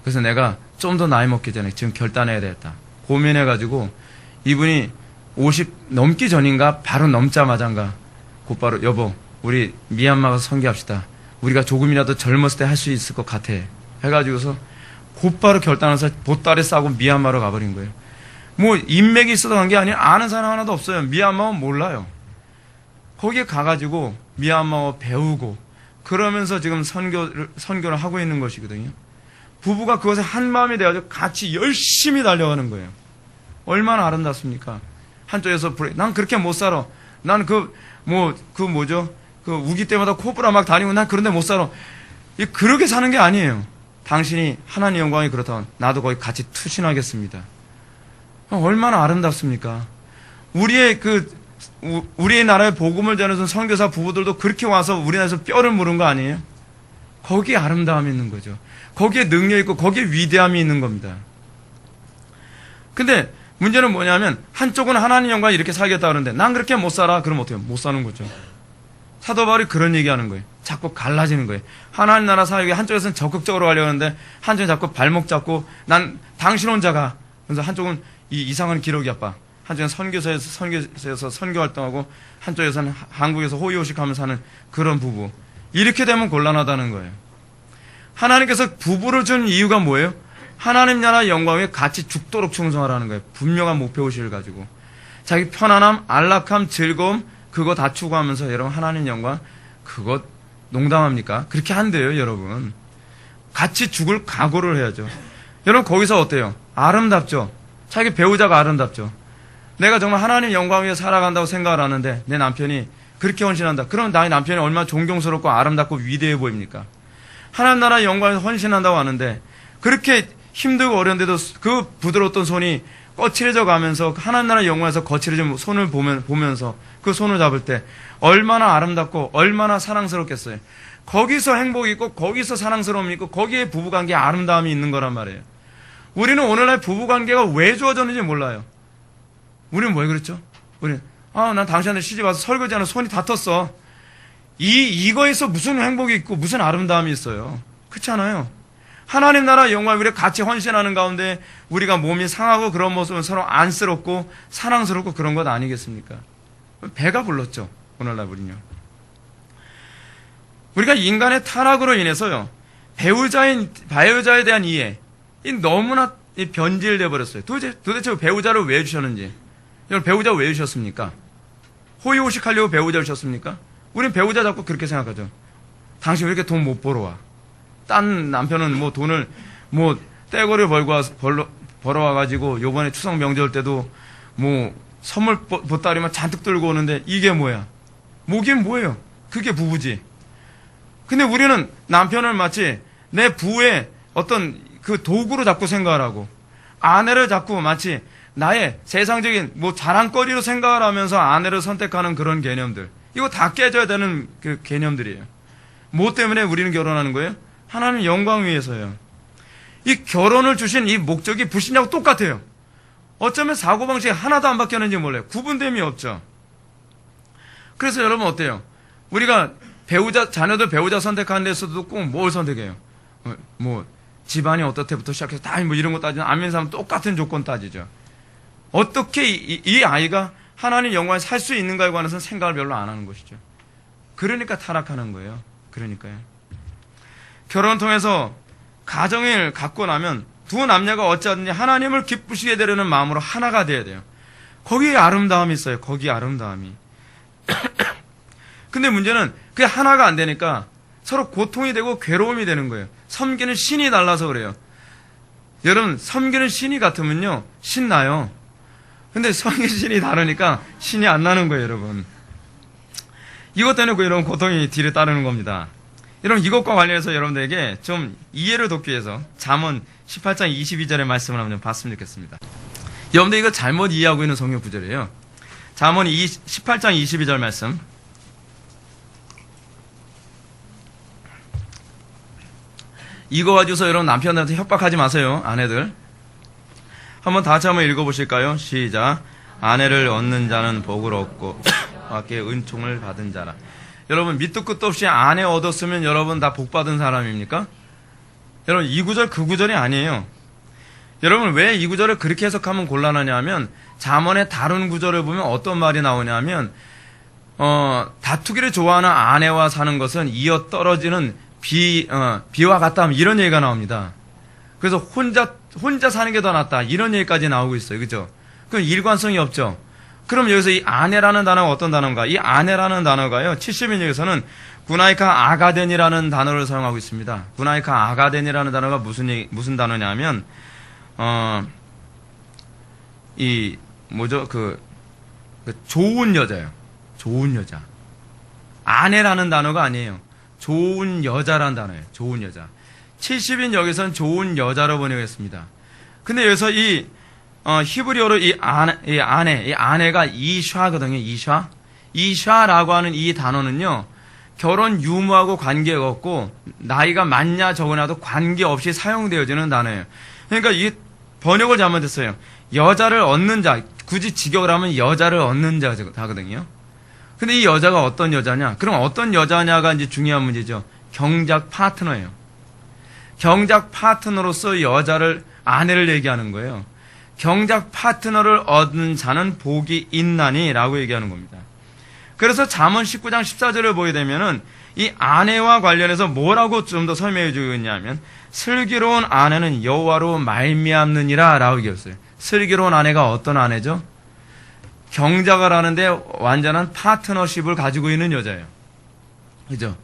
[SPEAKER 1] 그래서 내가 좀 더 나이 먹기 전에 지금 결단해야 되겠다. 고민해가지고 이분이 50 넘기 전인가 바로 넘자마자인가 곧바로 여보 우리 미얀마 가서 선교합시다. 우리가 조금이라도 젊었을 때 할 수 있을 것 같아. 해가지고서 곧바로 결단해서 보따리 싸고 미얀마로 가버린 거예요. 뭐 인맥이 있어서 간 게 아니라 아는 사람 하나도 없어요. 미얀마는 몰라요. 거기에 가가지고 미얀마어 배우고 그러면서 지금 선교를 하고 있는 것이거든요. 부부가 그것에 한 마음이 돼가지고 같이 열심히 달려가는 거예요. 얼마나 아름답습니까? 한쪽에서 난 그렇게 못 살아. 난 우기 때마다 코브라 막 다니고 난 그런데 못 살아. 그렇게 사는 게 아니에요. 당신이 하나님 영광이 그렇다면 나도 거기 같이 투신하겠습니다. 얼마나 아름답습니까? 우리의 나라의 복음을 전해준 선교사 부부들도 그렇게 와서 우리나라에서 뼈를 무른 거 아니에요? 거기에 아름다움이 있는 거죠. 거기에 능력이 있고 거기에 위대함이 있는 겁니다. 근데 문제는 뭐냐면 한쪽은 하나님 영광이 이렇게 살겠다 그러는데 난 그렇게 못 살아. 그럼 어때요? 못 사는 거죠. 사도 바울이 그런 얘기하는 거예요. 자꾸 갈라지는 거예요. 하나님 나라 사역에 한쪽에서는 적극적으로 가려고 하는데 한쪽은 자꾸 발목 잡고 난 당신 혼자가. 그래서 한쪽은 이 이상한 기록이 아빠. 한쪽은 선교사에서 선교 활동하고 한쪽에서는 한국에서 호의호식하면서 사는 그런 부부. 이렇게 되면 곤란하다는 거예요. 하나님께서 부부를 준 이유가 뭐예요? 하나님 나라 영광에 같이 죽도록 충성하라는 거예요. 분명한 목표의식을 가지고. 자기 편안함, 안락함, 즐거움 그거 다 추구하면서 여러분 하나님 영광 그거 농담합니까? 그렇게 한대요 여러분. 같이 죽을 각오를 해야죠. 여러분 거기서 어때요? 아름답죠? 자기 배우자가 아름답죠? 내가 정말 하나님 영광 위에 살아간다고 생각을 하는데 내 남편이 그렇게 헌신한다. 그럼 나의 남편이 얼마나 존경스럽고 아름답고 위대해 보입니까? 하나님 나라 영광에서 헌신한다고 하는데 그렇게 힘들고 어려운데도 그 부드러웠던 손이 거칠어져 가면서 하나님 나라 영광에서 거칠어진 손을 보면서 그 손을 잡을 때 얼마나 아름답고 얼마나 사랑스럽겠어요. 거기서 행복이 있고 거기서 사랑스러움이 있고 거기에 부부관계에 아름다움이 있는 거란 말이에요. 우리는 오늘날 부부관계가 왜 좋아졌는지 몰라요. 우리는 왜 그랬죠? 난 당신한테 시집와서 설거지하는 손이 다퉜어. 이거에서 무슨 행복이 있고 무슨 아름다움이 있어요. 그렇지 않아요? 하나님 나라 영광 우리가 같이 헌신하는 가운데 우리가 몸이 상하고 그런 모습은 서로 안쓰럽고 사랑스럽고 그런 것 아니겠습니까? 배가 불렀죠. 오늘날 우리는요. 우리가 인간의 타락으로 인해서요. 배우자에 대한 이해 너무나 변질돼 버렸어요. 도대체 배우자를 왜 주셨는지. 여러분 배우자 왜 주셨습니까? 호의호식하려고 배우자를 주셨습니까? 우린 배우자 자꾸 그렇게 생각하죠. 당신 왜 이렇게 돈 못 벌어와? 딴 남편은 돈을 떼거리 벌어와가지고 요번에 추석 명절 때도 선물 보따리만 잔뜩 들고 오는데 이게 뭐야? 뭐긴 뭐예요? 그게 부부지. 근데 우리는 남편을 마치 내 부의 어떤 그 도구로 자꾸 생각을 하고 아내를 자꾸 마치 나의 세상적인 자랑거리로 생각을 하면서 아내를 선택하는 그런 개념들. 이거 다 깨져야 되는 그 개념들이에요. 뭐 때문에 우리는 결혼하는 거예요? 하나님 영광 위해서요. 이 결혼을 주신 이 목적이 불신자하고 똑같아요. 어쩌면 사고방식이 하나도 안 바뀌었는지 몰라요. 구분됨이 없죠. 그래서 여러분 어때요? 우리가 자녀들 배우자 선택하는 데서도 꼭 뭘 선택해요? 집안이 어떻게부터 시작해서 다 이런 거 따지면 안면 사람 똑같은 조건 따지죠. 어떻게 이 아이가 하나님 영광에 살 수 있는가에 관해서는 생각을 별로 안 하는 것이죠. 그러니까 타락하는 거예요. 그러니까요. 결혼을 통해서 가정을 갖고 나면 두 남녀가 어찌하든지 하나님을 기쁘시게 되려는 마음으로 하나가 돼야 돼요. 거기에 아름다움이 있어요. 거기에 아름다움이. 근데 문제는 그게 하나가 안 되니까 서로 고통이 되고 괴로움이 되는 거예요. 섬기는 신이 달라서 그래요. 여러분 섬기는 신이 같으면요 신나요. 근데 섬기는 신이 다르니까 신이 안 나는 거예요. 여러분 이것 때문에 이런 고통이 뒤를 따르는 겁니다. 여러분 이것과 관련해서 여러분들에게 좀 이해를 돕기 위해서 잠언 18장 22절의 말씀을 한번 봤으면 좋겠습니다. 여러분들 이거 잘못 이해하고 있는 성경 구절이에요. 잠언 18장 22절 말씀. 이거 가지고서 여러분 남편한테 협박하지 마세요. 아내들. 한번 다 같이 한번 읽어보실까요? 시작. 아내를 얻는 자는 복을 얻고 밖에 은총을 받은 자라. 여러분 밑도 끝도 없이 아내 얻었으면 여러분 다 복 받은 사람입니까? 여러분 이 구절 그 구절이 아니에요. 여러분 왜 이 구절을 그렇게 해석하면 곤란하냐 하면 잠언의 다른 구절을 보면 어떤 말이 나오냐 하면 다투기를 좋아하는 아내와 사는 것은 이어 떨어지는 비와 같다 이런 얘기가 나옵니다. 그래서 혼자 사는 게 더 낫다 이런 얘기까지 나오고 있어요. 그죠? 그럼 일관성이 없죠. 그럼 여기서 이 아내라는 단어가 어떤 단어인가? 이 아내라는 단어가요. 70인역에서는 구나이카 아가덴이라는 단어를 사용하고 있습니다. 구나이카 아가덴이라는 단어가 무슨 단어냐면 좋은 여자예요. 좋은 여자. 아내라는 단어가 아니에요. 좋은 여자라는 단어예요. 좋은 여자. 70인 여기서는 좋은 여자로 번역했습니다. 근데 여기서 이 히브리어로 이 아내가 이샤거든요. 이샤라고 하는 이 단어는요. 결혼 유무하고 관계가 없고 나이가 많냐 적으냐도 관계없이 사용되어지는 단어예요. 그러니까 이 번역을 잘못했어요. 여자를 얻는 자, 굳이 직역을 하면 여자를 얻는 자거든요. 근데 이 여자가 어떤 여자냐? 그럼 어떤 여자냐가 이제 중요한 문제죠. 경작 파트너예요. 경작 파트너로서 아내를 얘기하는 거예요. 경작 파트너를 얻는 자는 복이 있나니 라고 얘기하는 겁니다. 그래서 잠언 19장 14절을 보게 되면은 이 아내와 관련해서 뭐라고 좀 더 설명해 주고 있냐면 슬기로운 아내는 여호와로 말미암느니라 라고 얘기했어요. 슬기로운 아내가 어떤 아내죠? 경작을 하는데 완전한 파트너십을 가지고 있는 여자예요. 그죠?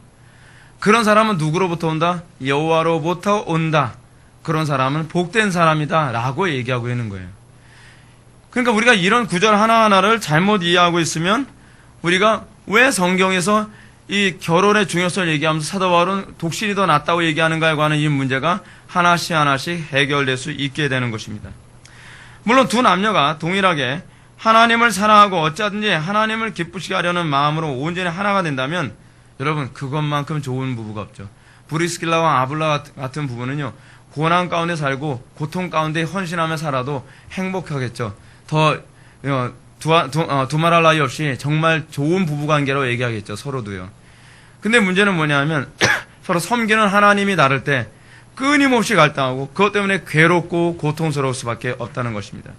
[SPEAKER 1] 그런 사람은 누구로부터 온다? 여호와로부터 온다. 그런 사람은 복된 사람이다 라고 얘기하고 있는 거예요. 그러니까 우리가 이런 구절 하나하나를 잘못 이해하고 있으면 우리가 왜 성경에서 이 결혼의 중요성을 얘기하면서 사도 바울은 독신이 더 낫다고 얘기하는가에 관한 이 문제가 하나씩 해결될 수 있게 되는 것입니다. 물론 두 남녀가 동일하게 하나님을 사랑하고 어찌하든지 하나님을 기쁘시게 하려는 마음으로 온전히 하나가 된다면 여러분 그것만큼 좋은 부부가 없죠. 브리스길라와 아블라 같은 부부는요. 고난 가운데 살고 고통 가운데 헌신하며 살아도 행복하겠죠. 두말할 나위 없이 정말 좋은 부부관계로 얘기하겠죠. 서로도요. 근데 문제는 뭐냐면 서로 섬기는 하나님이 다를 때 끊임없이 갈등하고 그것 때문에 괴롭고 고통스러울 수밖에 없다는 것입니다.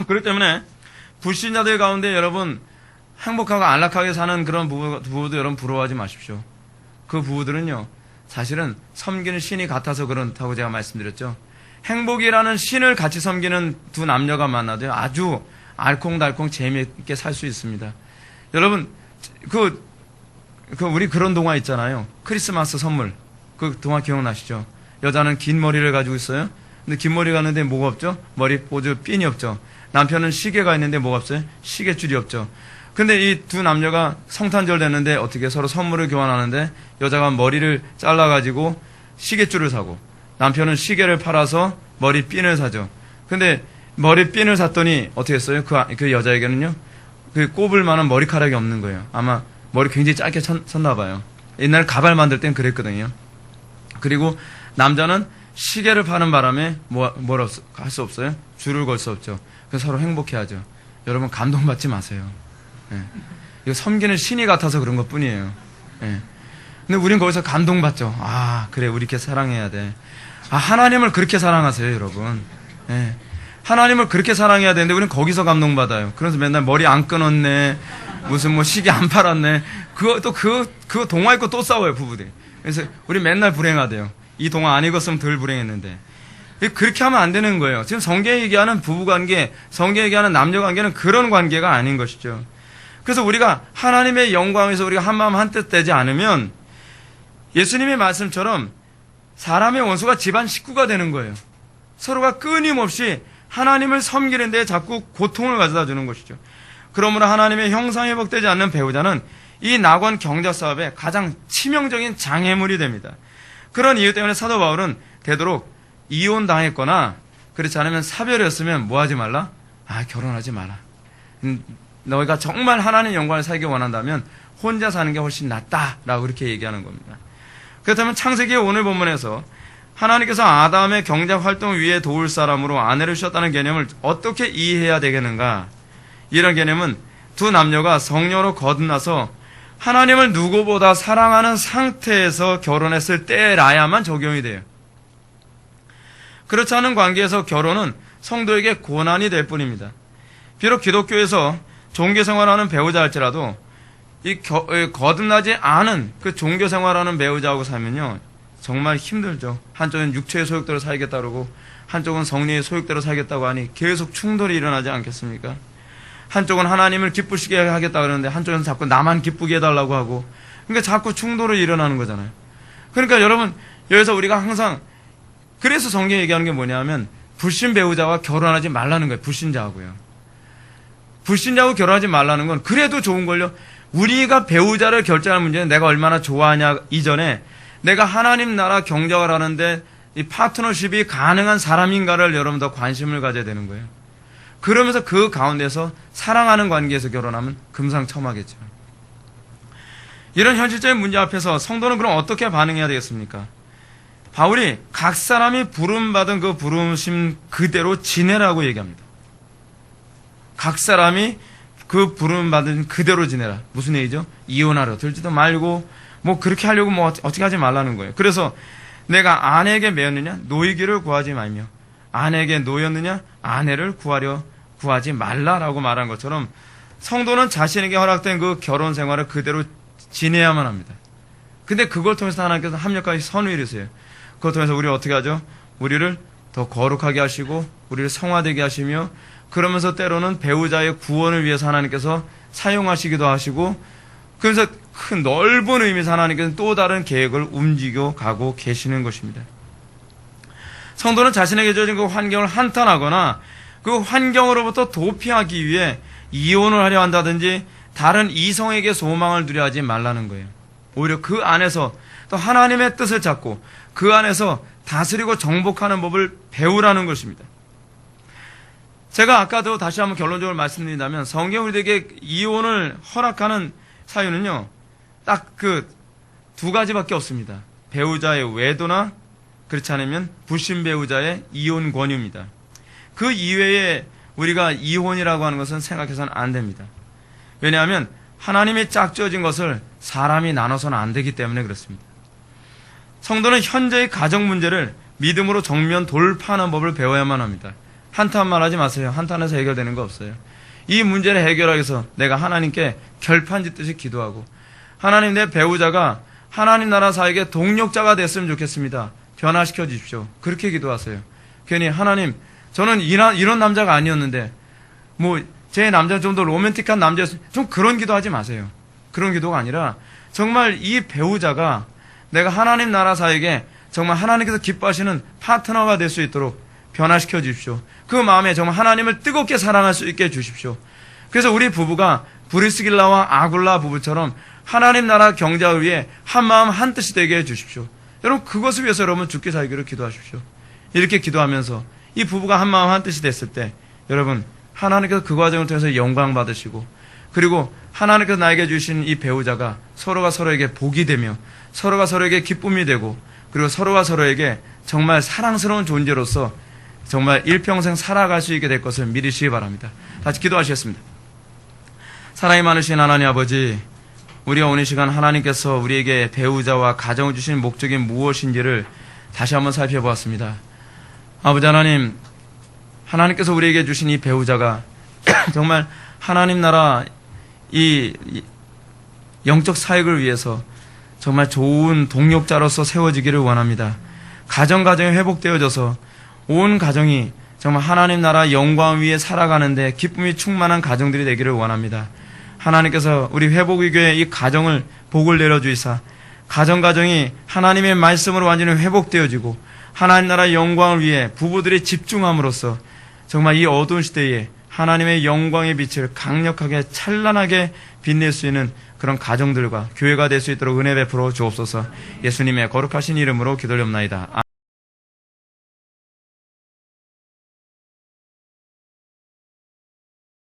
[SPEAKER 1] 그렇기 때문에 불신자들 가운데 여러분 행복하고 안락하게 사는 그런 부부도 여러분 부러워하지 마십시오. 그 부부들은요 사실은 섬기는 신이 같아서 그렇다고 제가 말씀드렸죠. 행복이라는 신을 같이 섬기는 두 남녀가 만나도 아주 알콩달콩 재미있게 살 수 있습니다. 여러분 우리 그런 동화 있잖아요. 크리스마스 선물. 그 동화 기억나시죠? 여자는 긴 머리를 가지고 있어요. 근데 긴 머리가 있는데 뭐가 없죠? 머리 보조 핀이 없죠. 남편은 시계가 있는데 뭐가 없어요? 시계줄이 없죠. 근데 이 두 남녀가 성탄절 됐는데 어떻게 서로 선물을 교환하는데 여자가 머리를 잘라가지고 시계줄을 사고 남편은 시계를 팔아서 머리핀을 사죠. 근데 머리핀을 샀더니 어떻게 했어요? 그 여자에게는요 그 꼽을 만한 머리카락이 없는 거예요. 아마 머리 굉장히 짧게 쳤나 봐요. 옛날 가발 만들 땐 그랬거든요. 그리고 남자는 시계를 파는 바람에 뭐라 할 수 없어요? 줄을 걸 수 없죠. 그래서 서로 행복해하죠. 여러분 감동받지 마세요. 예. 이거 섬기는 신이 같아서 그런 것 뿐이에요. 예. 근데 우린 거기서 감동받죠. 아 그래 우리 이렇게 사랑해야 돼. 하나님을 그렇게 사랑하세요 여러분. 예. 하나님을 그렇게 사랑해야 되는데 우린 거기서 감동받아요. 그래서 맨날 머리 안 끊었네 무슨 시계 안 팔았네 그거 동화 읽고 또 싸워요 부부들이. 그래서 우리 맨날 불행하대요. 이 동화 안 읽었으면 덜 불행했는데 그렇게 하면 안 되는 거예요. 지금 성경이 얘기하는 부부관계 성경이 얘기하는 남녀관계는 그런 관계가 아닌 것이죠. 그래서 우리가 하나님의 영광에서 우리가 한마음 한뜻 되지 않으면 예수님의 말씀처럼 사람의 원수가 집안 식구가 되는 거예요. 서로가 끊임없이 하나님을 섬기는 데 자꾸 고통을 가져다 주는 것이죠. 그러므로 하나님의 형상 회복되지 않는 배우자는 이 낙원 경작 사업의 가장 치명적인 장애물이 됩니다. 그런 이유 때문에 사도 바울은 되도록 이혼당했거나 그렇지 않으면 사별이었으면 뭐 하지 말라? 결혼하지 마라. 너희가 정말 하나님 영광을 살기 원한다면 혼자 사는 게 훨씬 낫다라고 그렇게 얘기하는 겁니다. 그렇다면 창세기 오늘 본문에서 하나님께서 아담의 경작 활동 위에 도울 사람으로 아내를 주셨다는 개념을 어떻게 이해해야 되겠는가? 이런 개념은 두 남녀가 성령으로 거듭나서 하나님을 누구보다 사랑하는 상태에서 결혼했을 때라야만 적용이 돼요. 그렇지 않은 관계에서 결혼은 성도에게 고난이 될 뿐입니다. 비록 기독교에서 종교생활하는 배우자 할지라도 거듭나지 않은 그 종교생활하는 배우자하고 살면요, 정말 힘들죠. 한쪽은 육체의 소욕대로 살겠다 그러고 한쪽은 성리의 소욕대로 살겠다고 하니 계속 충돌이 일어나지 않겠습니까? 한쪽은 하나님을 기쁘시게 하겠다 그러는데 한쪽은 자꾸 나만 기쁘게 해달라고 하고, 그러니까 자꾸 충돌이 일어나는 거잖아요. 그러니까 여러분, 여기서 우리가 항상, 그래서 성경이 얘기하는 게 뭐냐면 불신 배우자와 결혼하지 말라는 거예요. 불신자하고요. 불신자하고 결혼하지 말라는 건 그래도 좋은 걸요. 우리가 배우자를 결정할 문제는 내가 얼마나 좋아하냐 이전에 내가 하나님 나라 경작을 하는데 이 파트너십이 가능한 사람인가를 여러분 더 관심을 가져야 되는 거예요. 그러면서 그 가운데서 사랑하는 관계에서 결혼하면 금상첨화겠죠. 이런 현실적인 문제 앞에서 성도는 그럼 어떻게 반응해야 되겠습니까? 바울이 각 사람이 부름받은 그 부름심 그대로 지내라고 얘기합니다. 각 사람이 그 부름받은 그대로 지내라. 무슨 얘기죠? 이혼하려 들지도 말고 뭐 그렇게 하려고 뭐 어떻게 하지 말라는 거예요. 그래서 내가 아내에게 매였느냐? 노이기를 구하지 말며, 아내에게 노였느냐? 아내를 구하지 말라라고 말한 것처럼 성도는 자신에게 허락된 그 결혼 생활을 그대로 지내야만 합니다. 근데 그걸 통해서 하나님께서 합력하시 선의이르세요. 그걸 통해서 우리 어떻게 하죠? 우리를 더 거룩하게 하시고 우리를 성화되게 하시며, 그러면서 때로는 배우자의 구원을 위해서 하나님께서 사용하시기도 하시고, 그래서 큰 넓은 의미에서 하나님께서 또 다른 계획을 움직여 가고 계시는 것입니다. 성도는 자신에게 주어진 그 환경을 한탄하거나 그 환경으로부터 도피하기 위해 이혼을 하려 한다든지 다른 이성에게 소망을 두려 하지 말라는 거예요. 오히려 그 안에서 또 하나님의 뜻을 찾고 그 안에서 다스리고 정복하는 법을 배우라는 것입니다. 제가 아까도 다시 한번 결론적으로 말씀드린다면 성경 우리에게 이혼을 허락하는 사유는요, 딱 그 두 가지밖에 없습니다. 배우자의 외도나 그렇지 않으면 불신 배우자의 이혼 권유입니다. 그 이외에 우리가 이혼이라고 하는 것은 생각해서는 안 됩니다. 왜냐하면 하나님이 짝지어진 것을 사람이 나눠서는 안 되기 때문에 그렇습니다. 성도는 현재의 가정 문제를 믿음으로 정면 돌파하는 법을 배워야만 합니다. 한탄만 하지 마세요. 한탄해서 해결되는 거 없어요. 이 문제를 해결하기 위해서 내가 하나님께 결판짓듯이 기도하고, 하나님, 내 배우자가 하나님 나라 사역의 동력자가 됐으면 좋겠습니다. 변화시켜 주십시오. 그렇게 기도하세요. 괜히 하나님, 저는 이런 남자가 아니었는데 뭐 제 남자는 좀 더 로맨틱한 남자였으면, 좀 그런 기도하지 마세요. 그런 기도가 아니라 정말 이 배우자가 내가 하나님 나라 사역에 정말 하나님께서 기뻐하시는 파트너가 될 수 있도록 변화시켜 주십시오. 그 마음에 정말 하나님을 뜨겁게 사랑할 수 있게 해주십시오. 그래서 우리 부부가 브리스길라와 아굴라 부부처럼 하나님 나라 경작을 위해 한 마음 한 뜻이 되게 해주십시오. 여러분, 그것을 위해서 여러분 죽기 살기를 기도하십시오. 이렇게 기도하면서 이 부부가 한 마음 한 뜻이 됐을 때 여러분, 하나님께서 그 과정을 통해서 영광 받으시고, 그리고 하나님께서 나에게 주신 이 배우자가 서로가 서로에게 복이 되며 서로가 서로에게 기쁨이 되고, 그리고 서로가 서로에게 정말 사랑스러운 존재로서 정말 일평생 살아갈 수 있게 될 것을 믿으시기 바랍니다. 다시 기도하시겠습니다. 사랑이 많으신 하나님 아버지, 우리가 오늘 시간 하나님께서 우리에게 배우자와 가정을 주신 목적이 무엇인지를 다시 한번 살펴보았습니다. 아버지 하나님, 하나님께서 우리에게 주신 이 배우자가 정말 하나님 나라 이 영적 사역을 위해서 정말 좋은 동력자로서 세워지기를 원합니다. 가정이 회복되어져서 온 가정이 정말 하나님 나라 영광 위에 살아가는데 기쁨이 충만한 가정들이 되기를 원합니다. 하나님께서 우리 회복의교회 이 가정을 복을 내려주이사 가정이 하나님의 말씀으로 완전히 회복되어지고 하나님 나라 영광을 위해 부부들이 집중함으로써 정말 이 어두운 시대에 하나님의 영광의 빛을 강력하게 찬란하게 빛낼 수 있는 그런 가정들과 교회가 될 수 있도록 은혜 베풀어 주옵소서. 예수님의 거룩하신 이름으로 기도드립나이다.